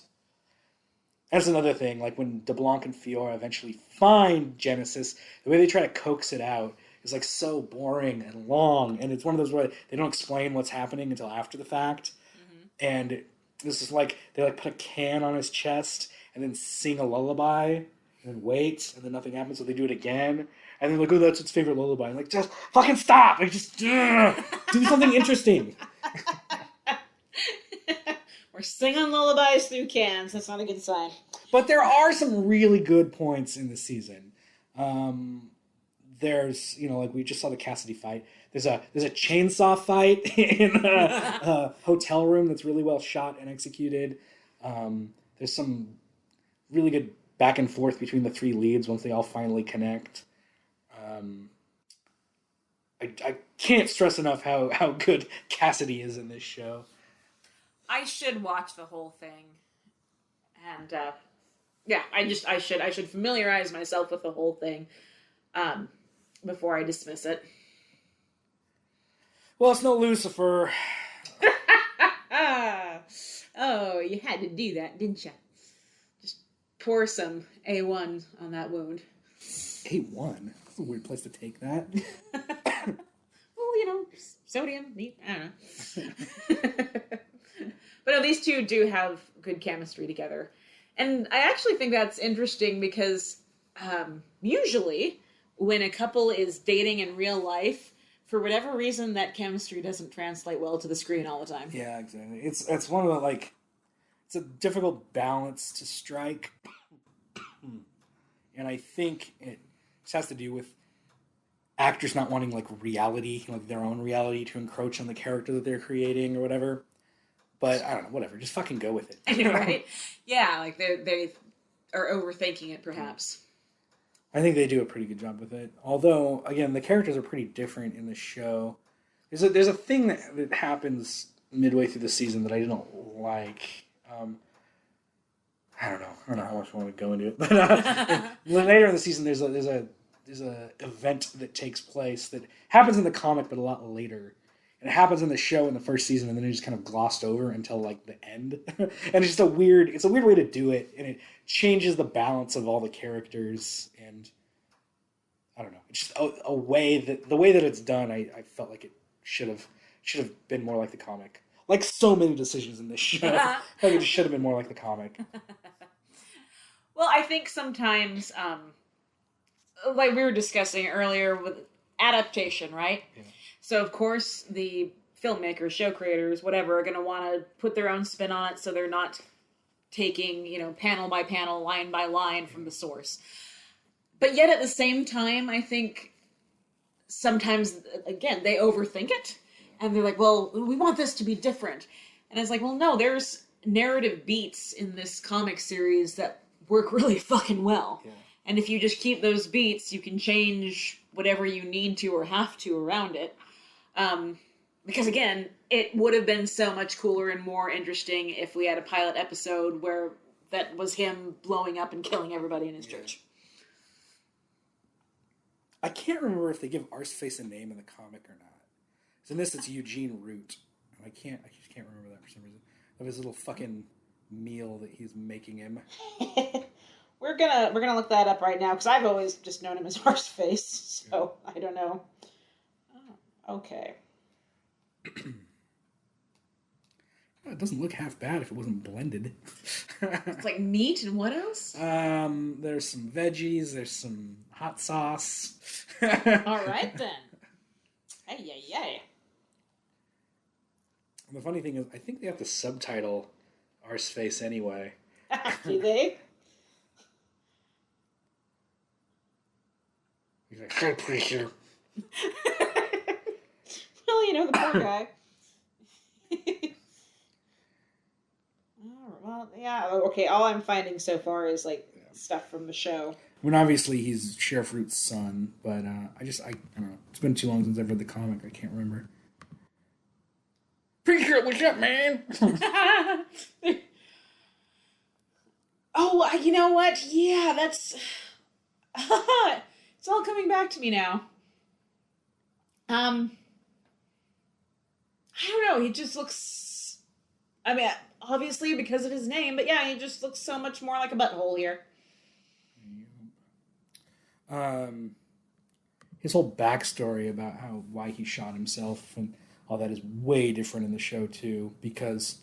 Speaker 1: That's another thing. Like when DeBlanc and Fiora eventually find Genesis, the way they try to coax it out is like so boring and long, and it's one of those where they don't explain what's happening until after the fact. Mm-hmm. And this is like they like put a can on his chest and then sing a lullaby and then wait, and then nothing happens, so they do it again. And then like, oh, that's its favorite lullaby. I'm like, just fucking stop! Like, just do something interesting.
Speaker 2: We're singing lullabies through cans. That's not a good sign.
Speaker 1: But there are some really good points in the season. There's, you know, like we just saw the Cassidy fight. There's a chainsaw fight in a hotel room that's really well shot and executed. There's some really good back and forth between the 3 leads once they all finally connect. I can't stress enough how good Cassidy is in this show.
Speaker 2: I should watch the whole thing, and I should familiarize myself with the whole thing before I dismiss it.
Speaker 1: Well, it's no Lucifer.
Speaker 2: Oh, you had to do that, didn't you? Just pour some A1 on that wound.
Speaker 1: A1? That's a weird place to take that.
Speaker 2: Well, you know, sodium, neat, I don't know. But no, these two do have good chemistry together. And I actually think that's interesting because usually when a couple is dating in real life, for whatever reason, that chemistry doesn't translate well to the screen all the time.
Speaker 1: Yeah, exactly. It's one of the, like, it's a difficult balance to strike. And I think it has to do with actors not wanting, like, reality, like their own reality to encroach on the character that they're creating or whatever. But I don't know, whatever. Just fucking go with it.
Speaker 2: Right? Yeah, like they are overthinking it, perhaps.
Speaker 1: I think they do a pretty good job with it. Although, again, the characters are pretty different in the show. There's a thing that happens midway through the season that I didn't like. I don't know how much I want to go into it. But later in the season, there's a event that takes place that happens in the comic, but a lot later. And it happens in the show in the first season, and then it just kind of glossed over until like the end. And it's just a weird way to do it, and it changes the balance of all the characters. And I don't know, it's just the way that it's done. I felt like it should have been more like the comic. Like so many decisions in this show, I think it just should have been more like the comic.
Speaker 2: Well, I think sometimes, like we were discussing earlier with adaptation, right? Yeah. So, of course, the filmmakers, show creators, whatever, are going to want to put their own spin on it, so they're not taking, panel by panel, line by line from the source. But yet at the same time, I think sometimes, again, they overthink it. And they're like, well, we want this to be different. And it's like, well, no, there's narrative beats in this comic series that work really fucking well. Yeah. And if you just keep those beats, you can change whatever you need to or have to around it. Because again, it would have been so much cooler and more interesting if we had a pilot episode where that was him blowing up and killing everybody in his church.
Speaker 1: I can't remember if they give Arseface a name in the comic or not. So in this, it's Eugene Root. I just can't remember that for some reason. Of his little fucking meal that he's making him.
Speaker 2: We're gonna look that up right now, because I've always just known him as Arseface, so I don't know. Oh, okay.
Speaker 1: It doesn't look half bad if it wasn't blended.
Speaker 2: It's like meat and what else?
Speaker 1: There's some veggies, there's some hot sauce.
Speaker 2: All right then. Hey.
Speaker 1: And the funny thing is, I think they have to subtitle Arseface anyway.
Speaker 2: Do they?
Speaker 1: He's like, "Hey, preacher."
Speaker 2: Well, the poor guy. Well, yeah. Okay, all I'm finding so far is stuff from the show.
Speaker 1: I mean, obviously he's Sheriff Root's son, but I don't know. It's been too long since I've read the comic. I can't remember. Preacher, what's up, man?
Speaker 2: Oh, you know what? Yeah, that's... It's all coming back to me now. I don't know. He just looks... I mean, obviously because of his name, but yeah, he just looks so much more like a butthole here.
Speaker 1: His whole backstory about why he shot himself and all that is way different in the show too, because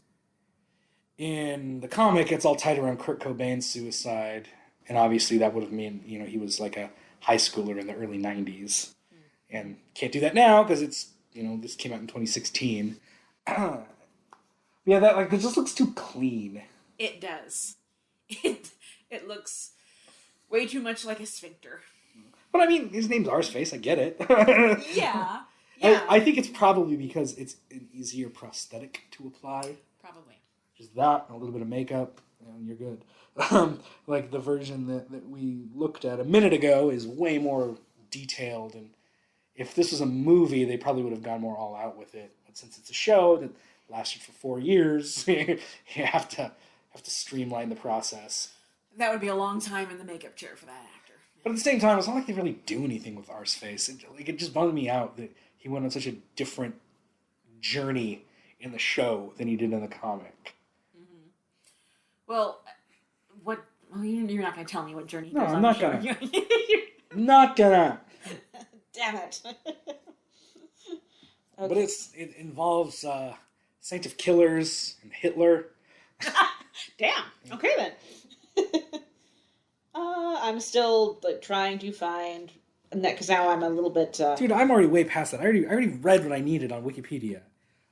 Speaker 1: in the comic it's all tied around Kurt Cobain's suicide, and obviously that would have meant he was like a high schooler in the early 90s, and can't do that now because it's this came out in 2016. Yeah, that it just looks too clean.
Speaker 2: It does. It looks way too much like a sphincter.
Speaker 1: But I mean, his name's Arseface. I get it.
Speaker 2: Yeah.
Speaker 1: I think it's probably because it's an easier prosthetic to apply.
Speaker 2: Probably.
Speaker 1: Just that, and a little bit of makeup, and you're good. Like the version that we looked at a minute ago is way more detailed, and if this was a movie, they probably would have gone more all out with it. But since it's a show that lasted for 4 years, you have to streamline the process.
Speaker 2: That would be a long time in the makeup chair for that actor.
Speaker 1: But at the same time, it's not like they really do anything with Arseface. It just bothered me out that he went on such a different journey in the show than he did in the comic.
Speaker 2: Mm-hmm. Well, you're not going to tell me what journey he goes on.
Speaker 1: No, I'm not going to. Not gonna.
Speaker 2: Damn it. Okay.
Speaker 1: But it involves Saint of Killers and Hitler.
Speaker 2: Damn. Okay then. I'm still trying to find, because now I'm a little bit.
Speaker 1: Dude, I'm already way past that. I already read what I needed on Wikipedia,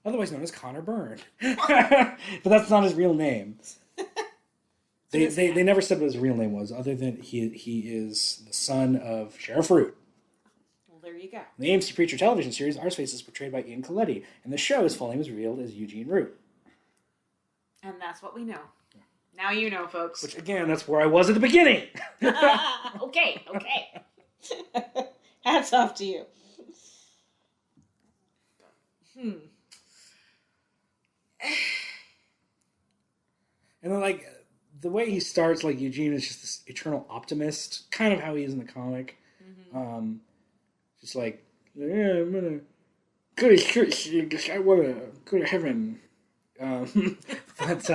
Speaker 1: otherwise known as Connor Byrne. But that's not his real name. They never said what his real name was, other than he is the son of Sheriff Root.
Speaker 2: Well, there you go.
Speaker 1: In the AMC Preacher television series, Arseface is portrayed by Ian Coletti, and the show, his full name is revealed as Eugene Root.
Speaker 2: And that's what we know. Now you know, folks.
Speaker 1: Which, again, that's where I was at the beginning.
Speaker 2: Okay. Hats off to you.
Speaker 1: And then, the way he starts, Eugene is just this eternal optimist, kind of how he is in the comic. Mm-hmm. Just yeah, I'm gonna go to church because I want to go to heaven. But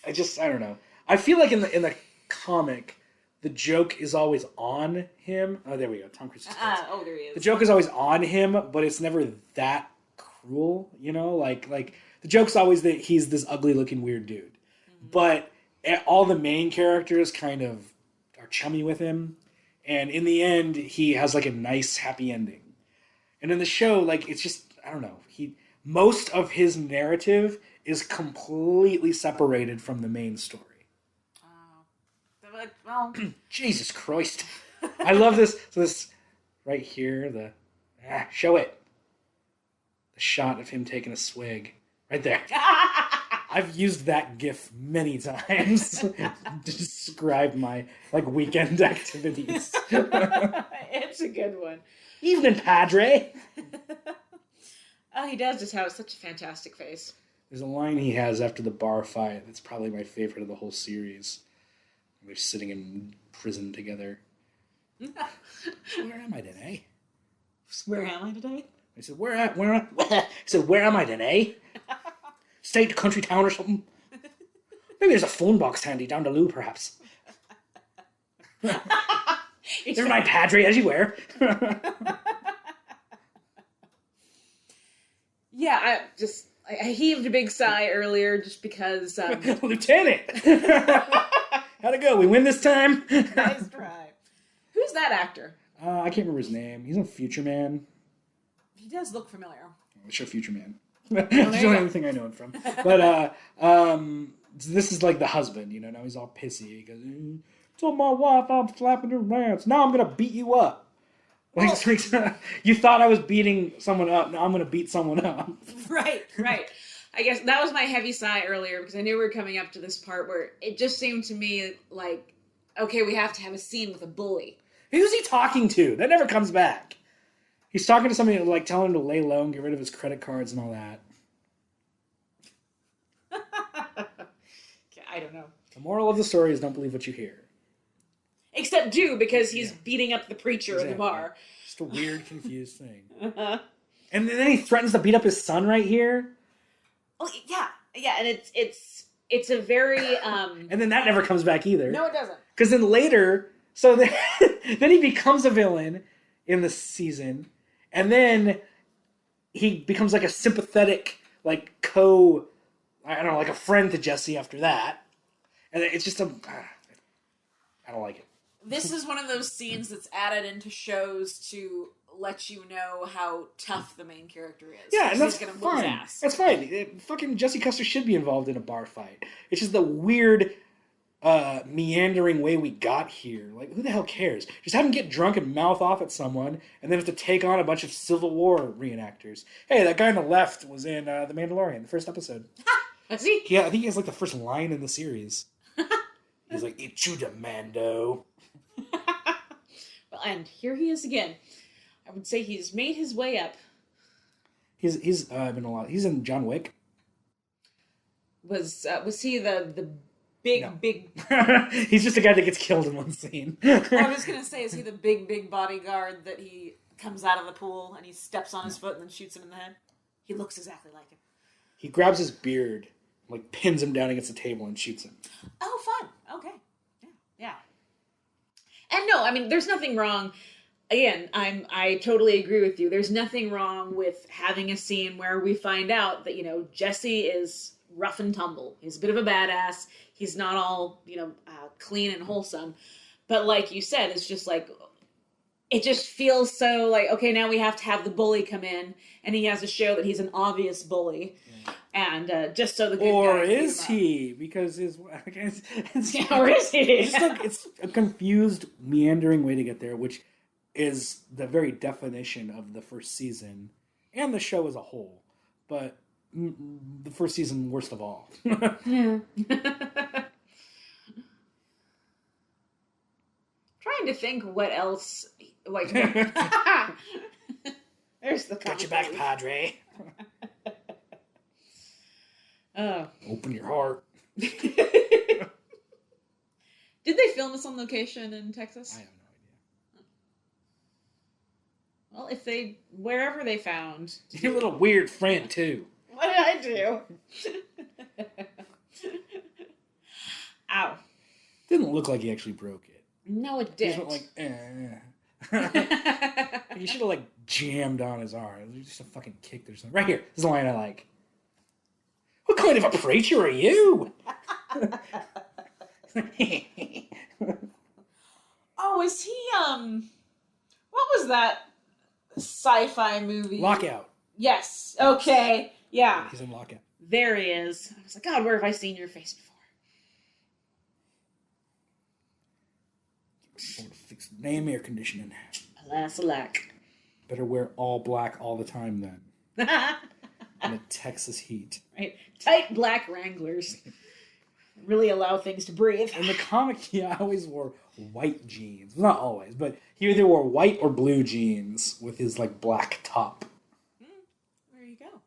Speaker 1: I don't know. I feel like in the comic, the joke is always on him. Oh, there we go. Tom Cruise.
Speaker 2: Oh, there he is.
Speaker 1: The joke is always on him, but it's never that cruel. Like the joke's always that he's this ugly-looking weird dude. Mm-hmm. But all the main characters kind of are chummy with him, and in the end, he has a nice, happy ending. And in the show, it's just I don't know. most of his narrative is completely separated from the main story.
Speaker 2: Well,
Speaker 1: Jesus Christ. I love this. So this right here, show it. The shot of him taking a swig. Right there. I've used that GIF many times to describe my weekend activities.
Speaker 2: It's a good one.
Speaker 1: Evening, Padre.
Speaker 2: Oh, he does just have such a fantastic face.
Speaker 1: There's a line he has after the bar fight that's probably my favorite of the whole series. They're sitting in prison together. Where am I today?
Speaker 2: Where am I today?
Speaker 1: I said, where am I today? State, country town or something? Maybe there's a phone box handy down the loo, perhaps. There's my Padre, as you wear.
Speaker 2: Yeah, I heaved a big sigh earlier just because...
Speaker 1: Lieutenant! How'd it go? We win this time?
Speaker 2: Nice try. Who's that actor?
Speaker 1: I can't remember his name. He's on Future Man.
Speaker 2: He does look familiar.
Speaker 1: The show Future Man. That's the only thing I know him from. But this is like the husband, now he's all pissy. He goes, told my wife I'm slapping her ass. Now I'm going to beat you up. You thought I was beating someone up. Now I'm going to beat someone up.
Speaker 2: Right. I guess that was my heavy sigh earlier because I knew we were coming up to this part where it just seemed to me like, okay, we have to have a scene with a bully.
Speaker 1: Who's he talking to? That never comes back. He's talking to somebody telling him to lay low and get rid of his credit cards and all that.
Speaker 2: I don't know.
Speaker 1: The moral of the story is don't believe what you hear.
Speaker 2: Except do, because he's beating up the preacher at the bar.
Speaker 1: Just a weird, confused thing. And then he threatens to beat up his son right here.
Speaker 2: Oh, yeah, and it's a very...
Speaker 1: And then that never comes back either.
Speaker 2: No, it doesn't.
Speaker 1: Because then later... So then he becomes a villain in the season, and then he becomes a sympathetic, a friend to Jesse after that. And it's just I don't like it.
Speaker 2: This is one of those scenes that's added into shows to let you know how tough the main character is.
Speaker 1: Yeah, and that's
Speaker 2: gonna
Speaker 1: fine.
Speaker 2: Whip his ass.
Speaker 1: That's fine. Fucking Jesse Custer should be involved in a bar fight. It's just the weird... meandering way we got here. Who the hell cares? Just have him get drunk and mouth off at someone, and then have to take on a bunch of Civil War reenactors. Hey, that guy on the left was in The Mandalorian, the first episode.
Speaker 2: Was he?
Speaker 1: Yeah, I think he has the first line in the series. He's like, "It's you, the Mando."
Speaker 2: Well, and here he is again. I would say he's made his way up.
Speaker 1: He's been a lot. He's in John Wick.
Speaker 2: Was he the big...
Speaker 1: He's just a guy that gets killed in one scene.
Speaker 2: I was going to say, is he the big bodyguard that he comes out of the pool and he steps on his foot and then shoots him in the head? He looks exactly like him.
Speaker 1: He grabs his beard, pins him down against the table and shoots him.
Speaker 2: Oh, fun. Okay. Yeah. And no, I mean, there's nothing wrong. Again, I totally agree with you. There's nothing wrong with having a scene where we find out that, Jesse is rough and tumble. He's a bit of a badass. He's not all, clean and wholesome. But like you said, it's just it just feels so okay, now we have to have the bully come in, and he has to show that he's an obvious bully. Yeah. And just so the good guy...
Speaker 1: Or is he? Because his...
Speaker 2: or is he?
Speaker 1: It's a confused, meandering way to get there, which is the very definition of the first season, and the show as a whole. But... the first season, worst of all.
Speaker 2: Yeah. Trying to think what else. There's the.
Speaker 1: Got your back, Padre. Open your heart.
Speaker 2: Did they film this on location in Texas?
Speaker 1: I have no idea.
Speaker 2: Well, wherever they found.
Speaker 1: You're a little weird friend too.
Speaker 2: What did I do? Ow.
Speaker 1: Didn't look like he actually broke it.
Speaker 2: No, it
Speaker 1: He
Speaker 2: didn't.
Speaker 1: just went You should have jammed on his arm. It was just a fucking kick or something. Right here. This is the line I like. What kind of a preacher are you?
Speaker 2: Oh, is he, what was that sci-fi movie?
Speaker 1: Lockout.
Speaker 2: Yes. Okay. Yeah.
Speaker 1: He's in lockout.
Speaker 2: There he is. I was like, God, where have I seen your face before?
Speaker 1: I want to fix the damn air conditioning.
Speaker 2: Alas, alack.
Speaker 1: Better wear all black all the time then. In the Texas heat.
Speaker 2: Right. Tight black Wranglers. Really allow things to breathe.
Speaker 1: In the comic, he always wore white jeans. Well, not always, but he either wore white or blue jeans with his, like, black top.
Speaker 2: There you go.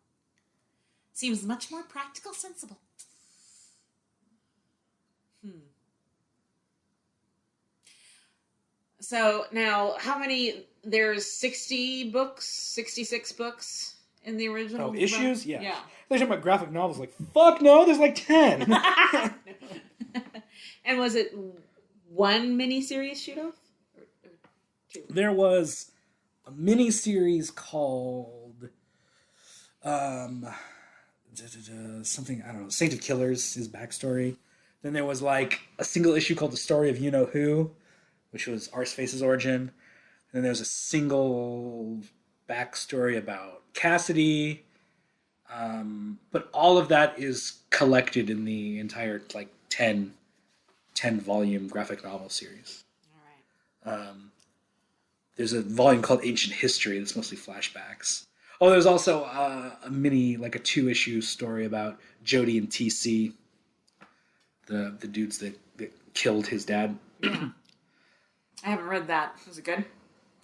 Speaker 2: Seems much more practical, sensible. So, now, how many... There's 60 books? 66 books in the original?
Speaker 1: Oh, issues? Yeah.
Speaker 2: Yeah.
Speaker 1: They're talking about graphic novels. Like, fuck no, there's like 10.
Speaker 2: And was it one miniseries shoot-off? Or two?
Speaker 1: There was a miniseries called something, I don't know, Saint of Killers, his backstory. Then there was like a single issue called The Story of You Know Who, which was Arseface's origin. And then there was a single backstory about Cassidy. But all of that is collected in the entire like 10 volume graphic novel series.
Speaker 2: All right.
Speaker 1: There's a volume called Ancient History that's mostly flashbacks. Oh, there's also a mini, like a 2-issue story about Jody and TC, the dudes that killed his dad.
Speaker 2: Yeah. I haven't read that. Was it good?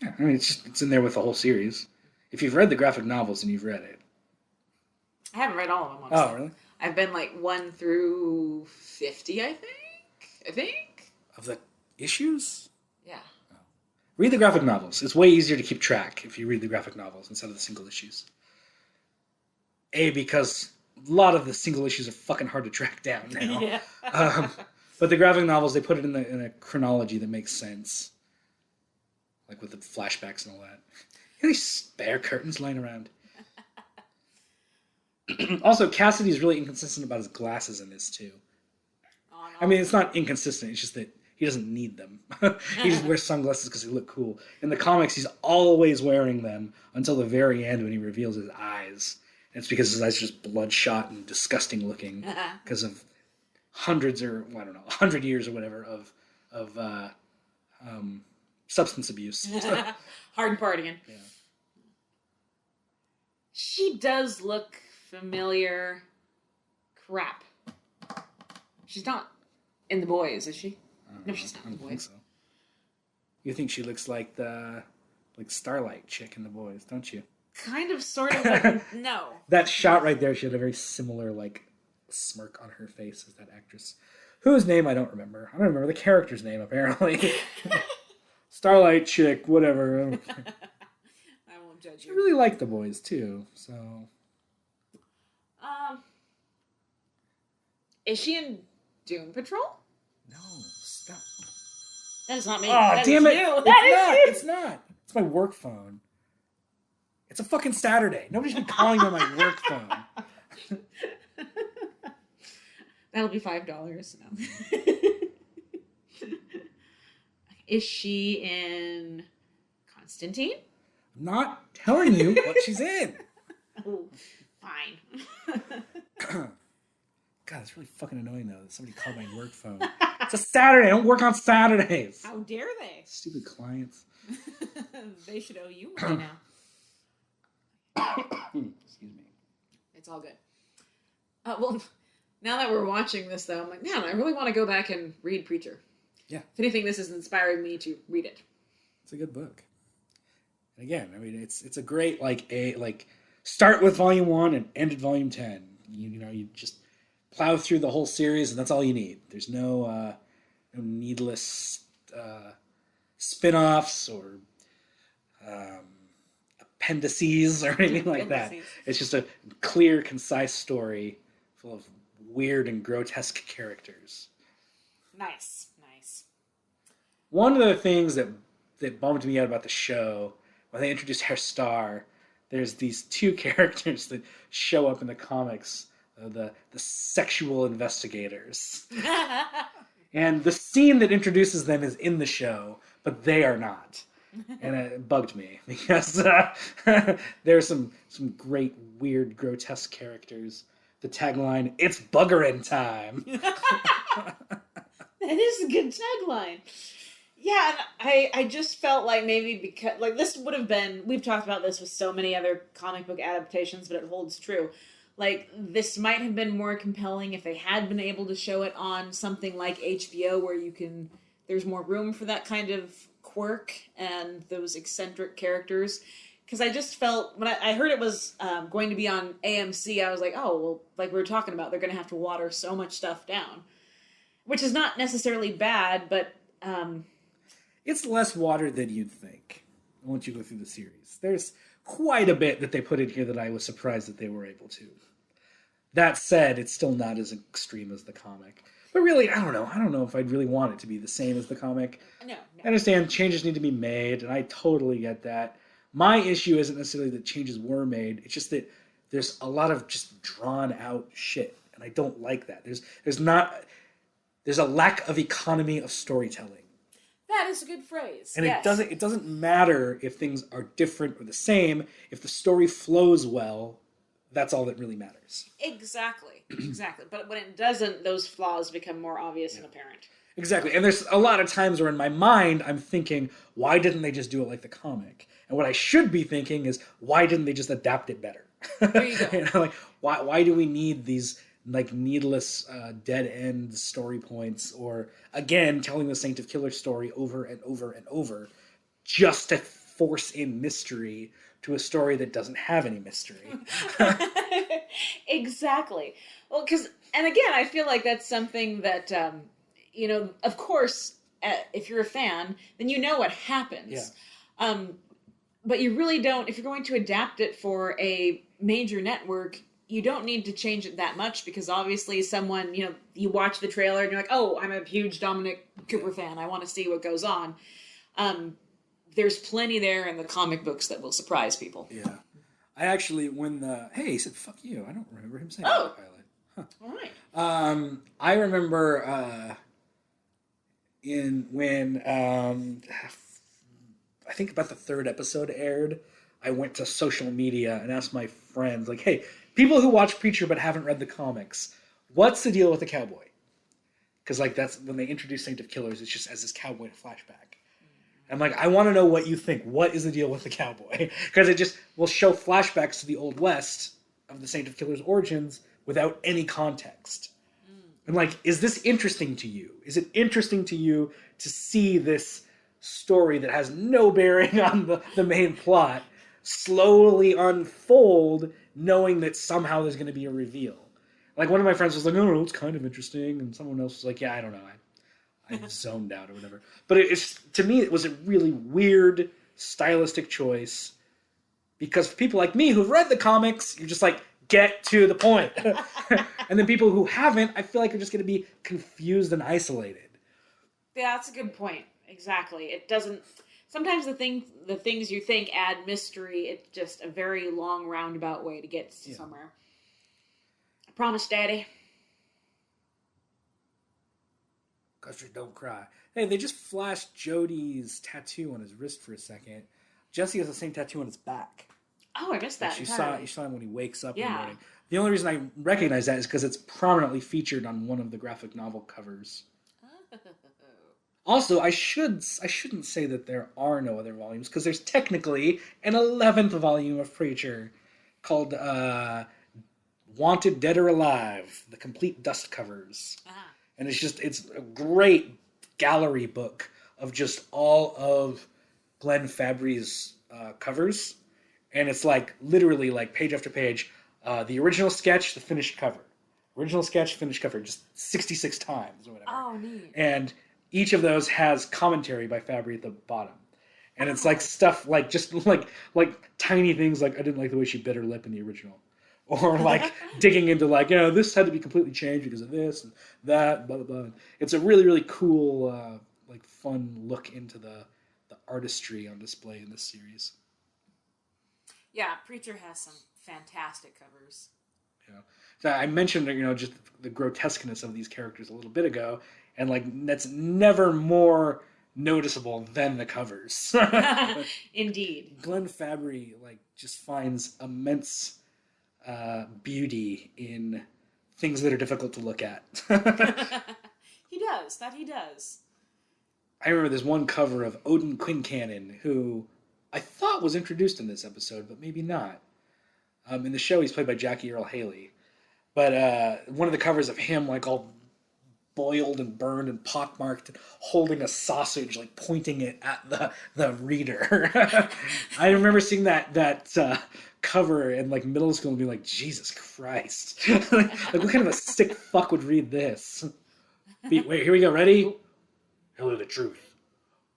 Speaker 1: Yeah, I mean, it's in there with the whole series. If you've read the graphic novels, then you've read it.
Speaker 2: I haven't read all of them, honestly.
Speaker 1: Oh, really?
Speaker 2: I've been like 1 through 50, I think.
Speaker 1: Of the issues?
Speaker 2: Yeah.
Speaker 1: Oh. Read the graphic novels. It's way easier to keep track if you read the graphic novels instead of the single issues. Because a lot of the single issues are fucking hard to track down now.
Speaker 2: Yeah.
Speaker 1: But the graphic novels, they put it in a chronology that makes sense. Like with the flashbacks and all that. These spare curtains lying around. Also, Cassidy's really inconsistent about his glasses in this, too.
Speaker 2: Oh, no.
Speaker 1: I mean, it's not inconsistent. It's just that he doesn't need them. He just wears sunglasses because they look cool. In the comics, he's always wearing them until the very end when he reveals his eyes. And it's because his eyes are just bloodshot and disgusting looking because of hundreds or, well, I don't know, 100 years or whatever of substance abuse.
Speaker 2: Hard partying.
Speaker 1: Yeah.
Speaker 2: She does look familiar. Crap. She's not in The Boys, is she? No, she's not in The
Speaker 1: I don't think
Speaker 2: Boys.
Speaker 1: so. You think she looks like the Starlight chick in The Boys, don't you?
Speaker 2: Kind of, sort of, but no.
Speaker 1: That shot right there, she had a very similar smirk on her face as that actress, whose name I don't remember. I don't remember the character's name apparently. Starlight chick, whatever. I don't care.
Speaker 2: I won't judge
Speaker 1: I
Speaker 2: you.
Speaker 1: really like The Boys too. So,
Speaker 2: is she in Doom Patrol?
Speaker 1: no, stop.
Speaker 2: That is not me.
Speaker 1: Oh,
Speaker 2: That is
Speaker 1: damn it!
Speaker 2: you.
Speaker 1: It's
Speaker 2: That is
Speaker 1: not.
Speaker 2: you.
Speaker 1: It's not. It's my work phone. It's a fucking Saturday. Nobody's been calling me on my work phone.
Speaker 2: That'll be $5 now. Is she in Constantine?
Speaker 1: I'm not telling you what she's in.
Speaker 2: Oh, fine.
Speaker 1: God, it's really fucking annoying though that somebody called my work phone. It's a Saturday. I don't work on Saturdays.
Speaker 2: How dare they?
Speaker 1: Stupid clients.
Speaker 2: They should owe you money now.
Speaker 1: Excuse me.
Speaker 2: It's all good. Well, now that we're watching this, though, I'm like, man, I really want to go back and read Preacher.
Speaker 1: Yeah.
Speaker 2: If anything, this is inspiring me to read it.
Speaker 1: It's a good book. And again, I mean, it's a great start with volume 1 and end at volume 10. You just plow through the whole series and that's all you need. There's no needless spin-offs or appendices or anything like that. It's just a clear, concise story full of weird and grotesque characters.
Speaker 2: Nice.
Speaker 1: One of the things that bummed me out about the show, when they introduced her star, there's these 2 characters that show up in the comics, the sexual investigators. And the scene that introduces them is in the show, but they are not. And it bugged me because there's some great, weird, grotesque characters. The tagline, "It's buggerin' time."
Speaker 2: That is a good tagline. Yeah, and I just felt like maybe because, like, this would have been, we've talked about this with so many other comic book adaptations, but it holds true. Like, this might have been more compelling if they had been able to show it on something like HBO where there's more room for that kind of quirk and those eccentric characters. Because I just felt, when I heard it was going to be on AMC, I was like, oh, well, like we were talking about, they're going to have to water so much stuff down. Which is not necessarily bad, but...
Speaker 1: it's less water than you'd think once you go through the series. There's quite a bit that they put in here that I was surprised that they were able to. That said, it's still not as extreme as the comic. But really, I don't know. I don't know if I'd really want it to be the same as the comic.
Speaker 2: No.
Speaker 1: I understand changes need to be made, and I totally get that. My issue isn't necessarily that changes were made. It's just that there's a lot of just drawn out shit, and I don't like that. There's a lack of economy of storytelling.
Speaker 2: That is a good phrase.
Speaker 1: And
Speaker 2: yes.
Speaker 1: it doesn't matter if things are different or the same. If the story flows well, that's all that really matters.
Speaker 2: Exactly. But when it doesn't, those flaws become more obvious and apparent.
Speaker 1: Exactly. And there's a lot of times where in my mind I'm thinking, why didn't they just do it like the comic? And what I should be thinking is, why didn't they just adapt it better?
Speaker 2: There you go.
Speaker 1: You know, like, why do we need these like needless dead end story points, or again telling the Saint of Killer story over and over and over just to force in mystery to a story that doesn't have any mystery?
Speaker 2: Exactly. Well, and again, I feel like that's something that of course, if you're a fan, then you know what happens.
Speaker 1: Yeah.
Speaker 2: But you really don't, if you're going to adapt it for a major network, you don't need to change it that much, because obviously someone, you watch the trailer and you're like, oh, I'm a huge Dominic Cooper fan. I want to see what goes on. There's plenty there in the comic books that will surprise people.
Speaker 1: Yeah. I actually, he said, fuck you. I don't remember him saying
Speaker 2: that
Speaker 1: in the pilot. Huh.
Speaker 2: All right.
Speaker 1: I remember I think about the third episode aired, I went to social media and asked my friends, like, hey, people who watch Preacher but haven't read the comics, what's the deal with the cowboy? Because, like, that's when they introduce Saint of Killers, it's just as this cowboy flashback. I'm like, I want to know what you think. What is the deal with the cowboy? Because it just will show flashbacks to the Old West of the Saint of Killers' origins without any context. I'm like, is this interesting to you? Is it interesting to you to see this story that has no bearing on the main plot slowly unfold, knowing that somehow there's going to be a reveal? Like, one of my friends was like, no, it's kind of interesting. And someone else was like, yeah, I don't know. I zoned out or whatever. But it's, to me, it was a really weird stylistic choice, because for people like me who've read the comics, you're just like, get to the point. And then people who haven't, I feel like are just going to be confused and isolated.
Speaker 2: Yeah, that's a good point. Exactly. It doesn't... Sometimes the things you think add mystery, it's just a very long roundabout way to get somewhere. I promise, Daddy.
Speaker 1: Custer, don't cry. Hey, they just flashed Jody's tattoo on his wrist for a second. Jesse has the same tattoo on his back.
Speaker 2: Oh, I missed that.
Speaker 1: You saw him when he wakes up in the morning. The only reason I recognize that is because it's prominently featured on one of the graphic novel covers. Oh. Also, I shouldn't say that there are no other volumes, because there's technically an 11th volume of Preacher called Wanted Dead or Alive, the complete dust covers. Ah. And it's a great gallery book of just all of Glenn Fabry's covers. And it's like literally like page after page, the original sketch, the finished cover. Original sketch, finished cover, just 66 times or whatever.
Speaker 2: Oh, neat.
Speaker 1: And each of those has commentary by Fabry at the bottom. And it's like stuff like just like tiny things like, I didn't like the way she bit her lip in the original. Or like digging into like, this had to be completely changed because of this and that, blah, blah, blah. It's a really, really cool, like fun look into the artistry on display in this series.
Speaker 2: Yeah, Preacher has some fantastic covers.
Speaker 1: Yeah. So I mentioned, just the grotesqueness of these characters a little bit ago, and like that's never more noticeable than the covers.
Speaker 2: Indeed.
Speaker 1: Glenn Fabry just finds immense beauty in things that are difficult to look at.
Speaker 2: He does. That he does.
Speaker 1: I remember there's one cover of Odin Quincannon, who I thought was introduced in this episode, but maybe not. In the show, he's played by Jackie Earle Haley. But one of the covers of him, all boiled and burned and pockmarked, holding a sausage, pointing it at the reader. I remember seeing that cover in middle school and being like, Jesus Christ. What kind of a sick fuck would read this? Wait, here we go. Ready? Hello, the truth.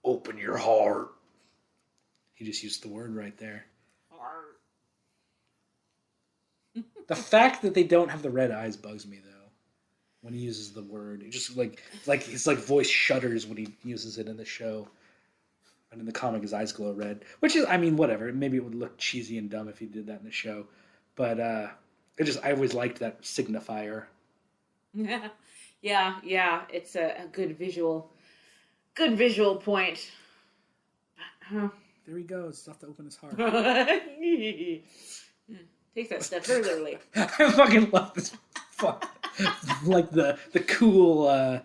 Speaker 1: Open your heart. He just used the word right there. The fact that they don't have the red eyes bugs me, though. When he uses the word, it just his voice shudders when he uses it in the show. And in the comic, his eyes glow red, which is, whatever. Maybe it would look cheesy and dumb if he did that in the show, but I always liked that signifier.
Speaker 2: Yeah. It's a good visual point.
Speaker 1: There he goes. Stuff to open his heart.
Speaker 2: Takes that stuff regularly.
Speaker 1: I fucking love this. Fuck. The cool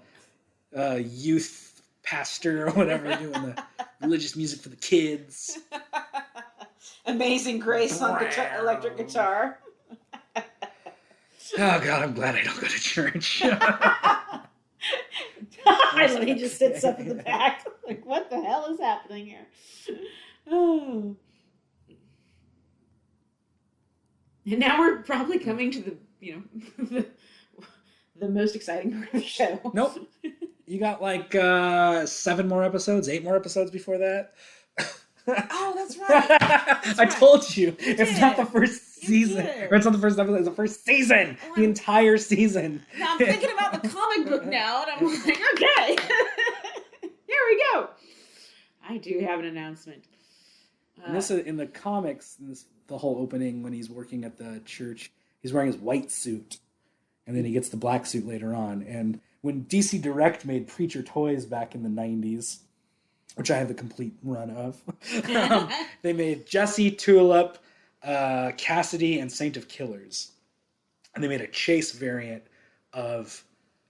Speaker 1: youth pastor or whatever doing the religious music for the kids.
Speaker 2: Amazing Grace on electric guitar.
Speaker 1: Oh God, I'm glad I don't go to church.
Speaker 2: And he just sits up in the back. What the hell is happening here? Oh. And now we're probably coming to the most exciting part of the show.
Speaker 1: Nope. You got 7 more episodes, 8 more episodes before that.
Speaker 2: Oh, that's right.
Speaker 1: I told you. It's not the first season. Or it's not the first episode, it's the first season. The entire season.
Speaker 2: Now I'm thinking about the comic book now, and I'm like, okay. Here we go. I do have an announcement.
Speaker 1: And this in the comics, the whole opening when he's working at the church, he's wearing his white suit. And then he gets the black suit later on. And when DC Direct made Preacher toys back in the 90s, which I have the complete run of, they made Jesse, Tulip, Cassidy, and Saint of Killers. And they made a chase variant of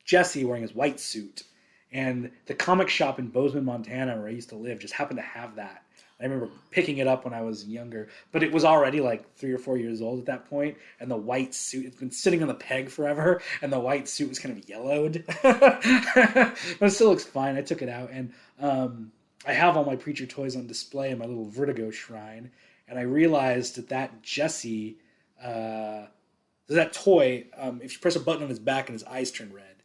Speaker 1: Jesse wearing his white suit. And the comic shop in Bozeman, Montana, where I used to live, just happened to have that. I remember picking it up when I was younger, but it was already 3 or 4 years old at that point, and the white suit, it's been sitting on the peg forever, and the white suit was kind of yellowed. But it still looks fine. I took it out, and I have all my Preacher toys on display in my little Vertigo shrine, and I realized that Jesse, that toy, if you press a button on his back and his eyes turn red,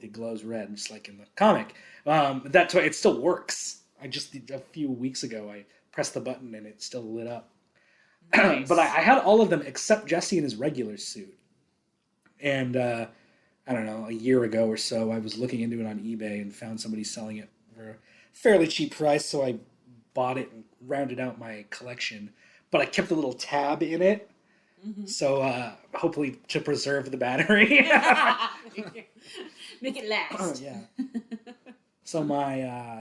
Speaker 1: they glows red, just like in the comic. That toy, it still works. A few weeks ago, I pressed the button and it still lit up. Nice. But I had all of them except Jesse in his regular suit. And I don't know, a year ago or so, I was looking into it on eBay and found somebody selling it for a fairly cheap price, so I bought it and rounded out my collection. But I kept a little tab in it, so hopefully to preserve the battery.
Speaker 2: Make it last.
Speaker 1: Yeah. So my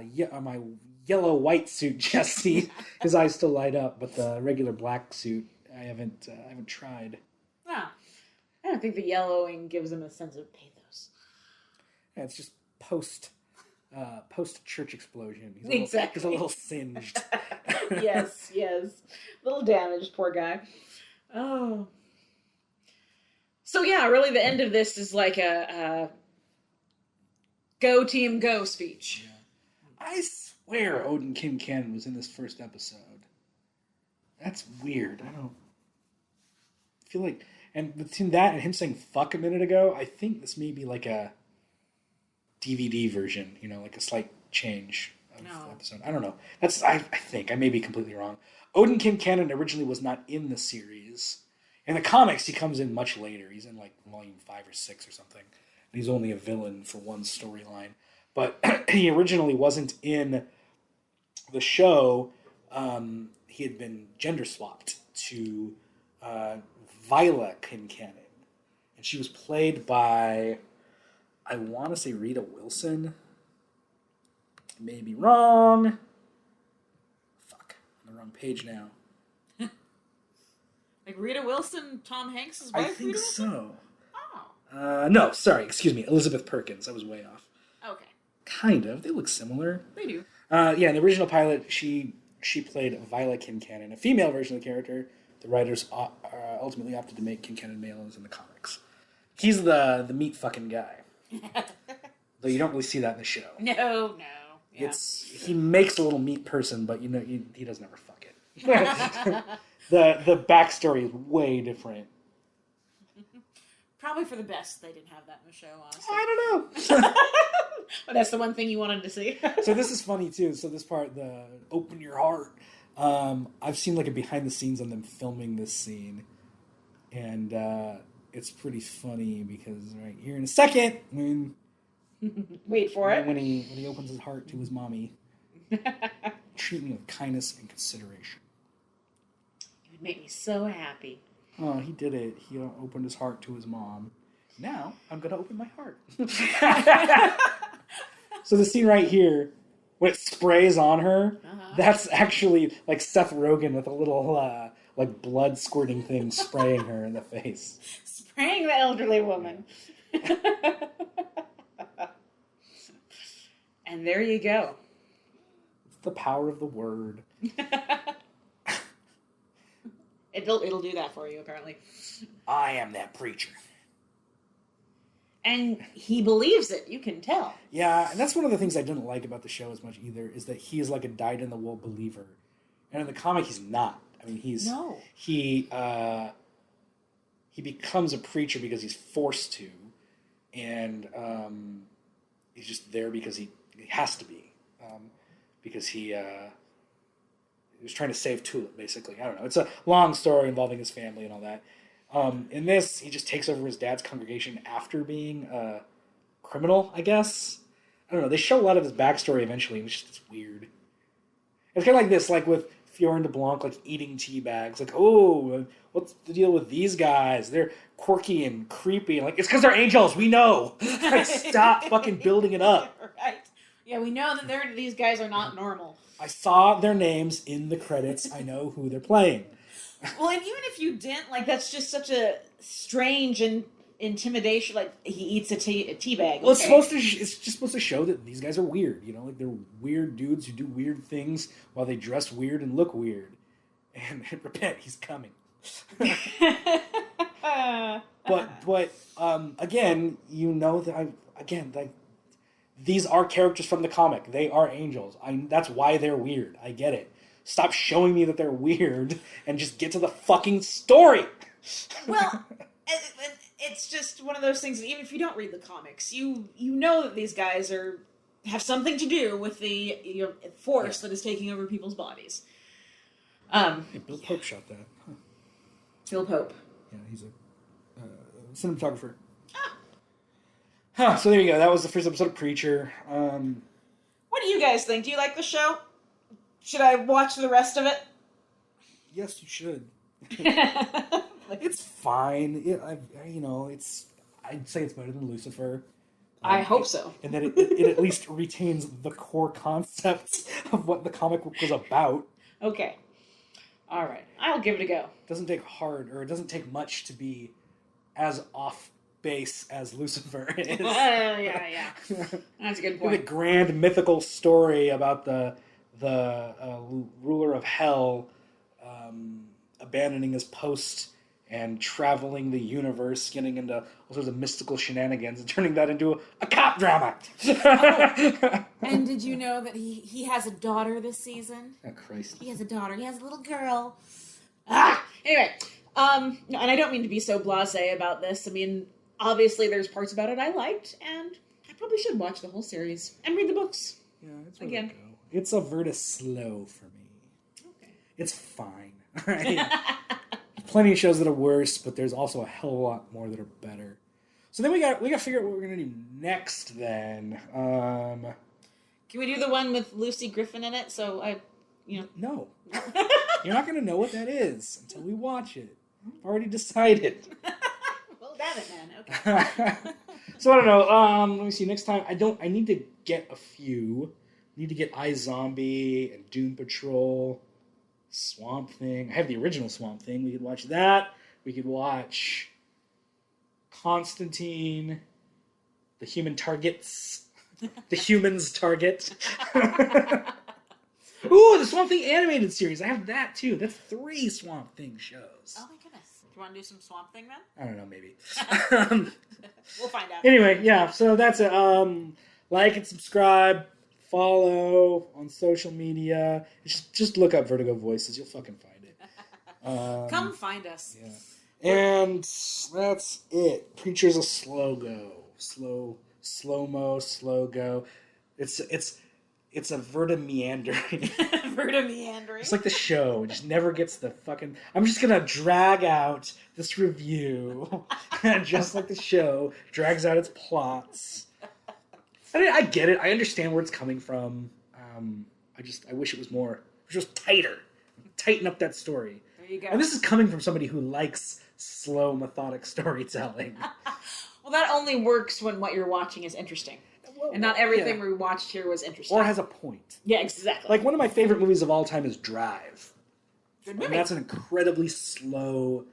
Speaker 1: yellow white suit Jesse, his eyes still light up, but the regular black suit I haven't tried.
Speaker 2: Ah, I don't think the yellowing gives him a sense of pathos.
Speaker 1: Yeah, it's just post church explosion. He's a little singed.
Speaker 2: Yes. Little damaged, poor guy. Oh. So yeah, really the end of this is like a go team go speech.
Speaker 1: Yeah. I swear Odin Quincannon was in this first episode. That's weird. I don't feel like, and between that and him saying fuck a minute ago, I think this may be like a DVD version, like a slight change of the episode. I don't know. I think I may be completely wrong. Odin Quincannon originally was not in the series. In the comics, he comes in much later. He's in volume 5 or 6 or something. And he's only a villain for one storyline. But he originally wasn't in the show. He had been gender swapped to Viola Quincannon. And she was played by, I want to say Rita Wilson. may be wrong. Fuck, I'm on the wrong page now.
Speaker 2: Like Rita Wilson, Tom Hanks' wife?
Speaker 1: I think so.
Speaker 2: Oh.
Speaker 1: No, sorry, excuse me. Elizabeth Perkins. I was way off.
Speaker 2: Okay.
Speaker 1: Kind of. They look similar.
Speaker 2: They do.
Speaker 1: Yeah, in the original pilot, she played Viola Kincannon, a female version of the character. The writers ultimately opted to make Kincannon male as in the comics. He's the meat fucking guy. Though you don't really see that in the show.
Speaker 2: No. Yeah.
Speaker 1: He makes a little meat person, but he doesn't ever fuck it. The backstory is way different.
Speaker 2: Probably for the best they didn't have that in the show, honestly.
Speaker 1: I don't know.
Speaker 2: But that's the one thing you wanted to see.
Speaker 1: So this is funny too. So this part, the open your heart. I've seen like a behind the scenes on them filming this scene, and it's pretty funny because right here in a second,
Speaker 2: Wait for it.
Speaker 1: When he opens his heart to his mommy, treat me with kindness and consideration.
Speaker 2: It would make me so happy.
Speaker 1: Oh, he did it. He opened his heart to his mom. Now I'm gonna open my heart. So the scene right here, when it sprays on her, that's actually like Seth Rogen with a little like blood squirting thing spraying her in the face.
Speaker 2: Spraying the elderly woman. And there you go.
Speaker 1: It's the power of the word.
Speaker 2: It'll do that for you, apparently.
Speaker 1: I am that preacher.
Speaker 2: And he believes it, you can tell.
Speaker 1: Yeah, and that's one of the things I didn't like about the show as much either, is that he is like a dyed-in-the-wool believer. And in the comic, he's not. I mean, he becomes a preacher because he's forced to, and he's just there because he has to be, because he was trying to save Tulip, basically. I don't know. It's a long story involving his family and all that. In this, he just takes over his dad's congregation after being a criminal, I guess. I don't know. They show a lot of his backstory eventually, and it's weird. It's kind of like this, like with Fiorin de Blanc, like eating tea bags. Like, oh, what's the deal with these guys? They're quirky and creepy. And like, it's because they're angels. We know. Like, stop fucking building it up.
Speaker 2: Right. Yeah, we know that these guys are not normal.
Speaker 1: I saw their names in the credits. I know who they're playing.
Speaker 2: Well, and even if you didn't, like, that's just such a strange and intimidation. Like, he eats a tea bag.
Speaker 1: Well,
Speaker 2: okay.
Speaker 1: it's just supposed to show that these guys are weird. You know, like they're weird dudes who do weird things while they dress weird and look weird. And repent, he's coming. but again, you know that these are characters from the comic. They are angels. That's why they're weird. I get it. Stop showing me that they're weird and just get to the fucking story.
Speaker 2: Well, it's just one of those things that even if you don't read the comics, you know that these guys have something to do with the force that is taking over people's bodies.
Speaker 1: Bill Pope shot that. Huh.
Speaker 2: Bill Pope.
Speaker 1: Yeah, he's a cinematographer. Huh, so there you go. That was the first episode of Preacher.
Speaker 2: What do you guys think? Do you like the show? Should I watch the rest of it?
Speaker 1: Yes, you should. It's fine. I'd say it's better than Lucifer.
Speaker 2: I hope so.
Speaker 1: And that it at least retains the core concepts of what the comic book was about.
Speaker 2: Okay. All right. I'll give it a go.
Speaker 1: It doesn't take much to be as off base as Lucifer is.
Speaker 2: Yeah. That's a good point.
Speaker 1: The grand mythical story about the ruler of hell abandoning his post and traveling the universe, getting into all sorts of mystical shenanigans and turning that into a cop drama.
Speaker 2: And did you know that he has a daughter this season?
Speaker 1: Oh, Christ.
Speaker 2: He has a daughter. He has a little girl. Anyway, and I don't mean to be so blasé about this. I mean, obviously there's parts about it I liked, and I probably should watch the whole series and read the books.
Speaker 1: Yeah, it's
Speaker 2: again.
Speaker 1: Go. It's a Vertis slow for me.
Speaker 2: Okay.
Speaker 1: It's fine. All right. Plenty of shows that are worse, but there's also a hell of a lot more that are better. So then we got to figure out what we're gonna do next. Then,
Speaker 2: can we do the one with Lucy Griffin in it? So
Speaker 1: no, you're not gonna know what that is until we watch it. I've already decided.
Speaker 2: Well, damn it, man. Okay.
Speaker 1: So I don't know. Let me see. Next time, I need to get a few. Need to get iZombie and Doom Patrol, Swamp Thing. I have the original Swamp Thing. We could watch that. We could watch Constantine, The Human Targets, The Humans Target. Ooh, the Swamp Thing animated series. I have that too. That's 3 Swamp Thing shows.
Speaker 2: Oh my goodness. Do you want to do some Swamp Thing then?
Speaker 1: I don't know, maybe.
Speaker 2: We'll find out.
Speaker 1: Anyway, yeah, so that's it. Like and subscribe, follow on social media. Just look up Vertigo Voices. You'll fucking find it.
Speaker 2: Come find us.
Speaker 1: Yeah. And that's it. Preacher's a slow go. Slow-mo, slow go. It's a vertimeandering.
Speaker 2: Vertimeandering.
Speaker 1: It's like the show. It just never gets the fucking... I'm just going to drag out this review. Just like the show drags out its plots. I get it. I understand where it's coming from. I wish it was more... It was tighter. Tighten up that story.
Speaker 2: There you go.
Speaker 1: And this is coming from somebody who likes slow, methodic storytelling.
Speaker 2: Well, that only works when what you're watching is interesting. And not everything we watched here was interesting.
Speaker 1: Or has a point.
Speaker 2: Yeah, exactly.
Speaker 1: Like, one of my favorite movies of all time is Drive.
Speaker 2: Good movie.
Speaker 1: And that's an incredibly slow...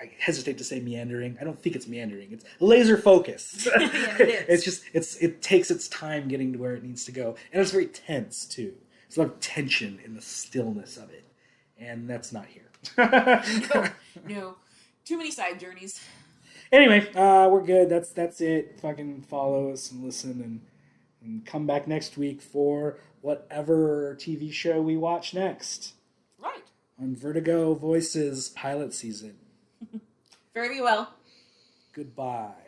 Speaker 1: I hesitate to say meandering. I don't think it's meandering. It's laser focused.
Speaker 2: Yeah, it is.
Speaker 1: It takes its time getting to where it needs to go. And it's very tense, too. There's a lot of tension in the stillness of it. And that's not here.
Speaker 2: No. Too many side journeys.
Speaker 1: Anyway, we're good. That's it. Fucking follow us and listen and come back next week for whatever TV show we watch next.
Speaker 2: Right.
Speaker 1: On Vertigo Voices pilot season.
Speaker 2: Very well.
Speaker 1: Goodbye.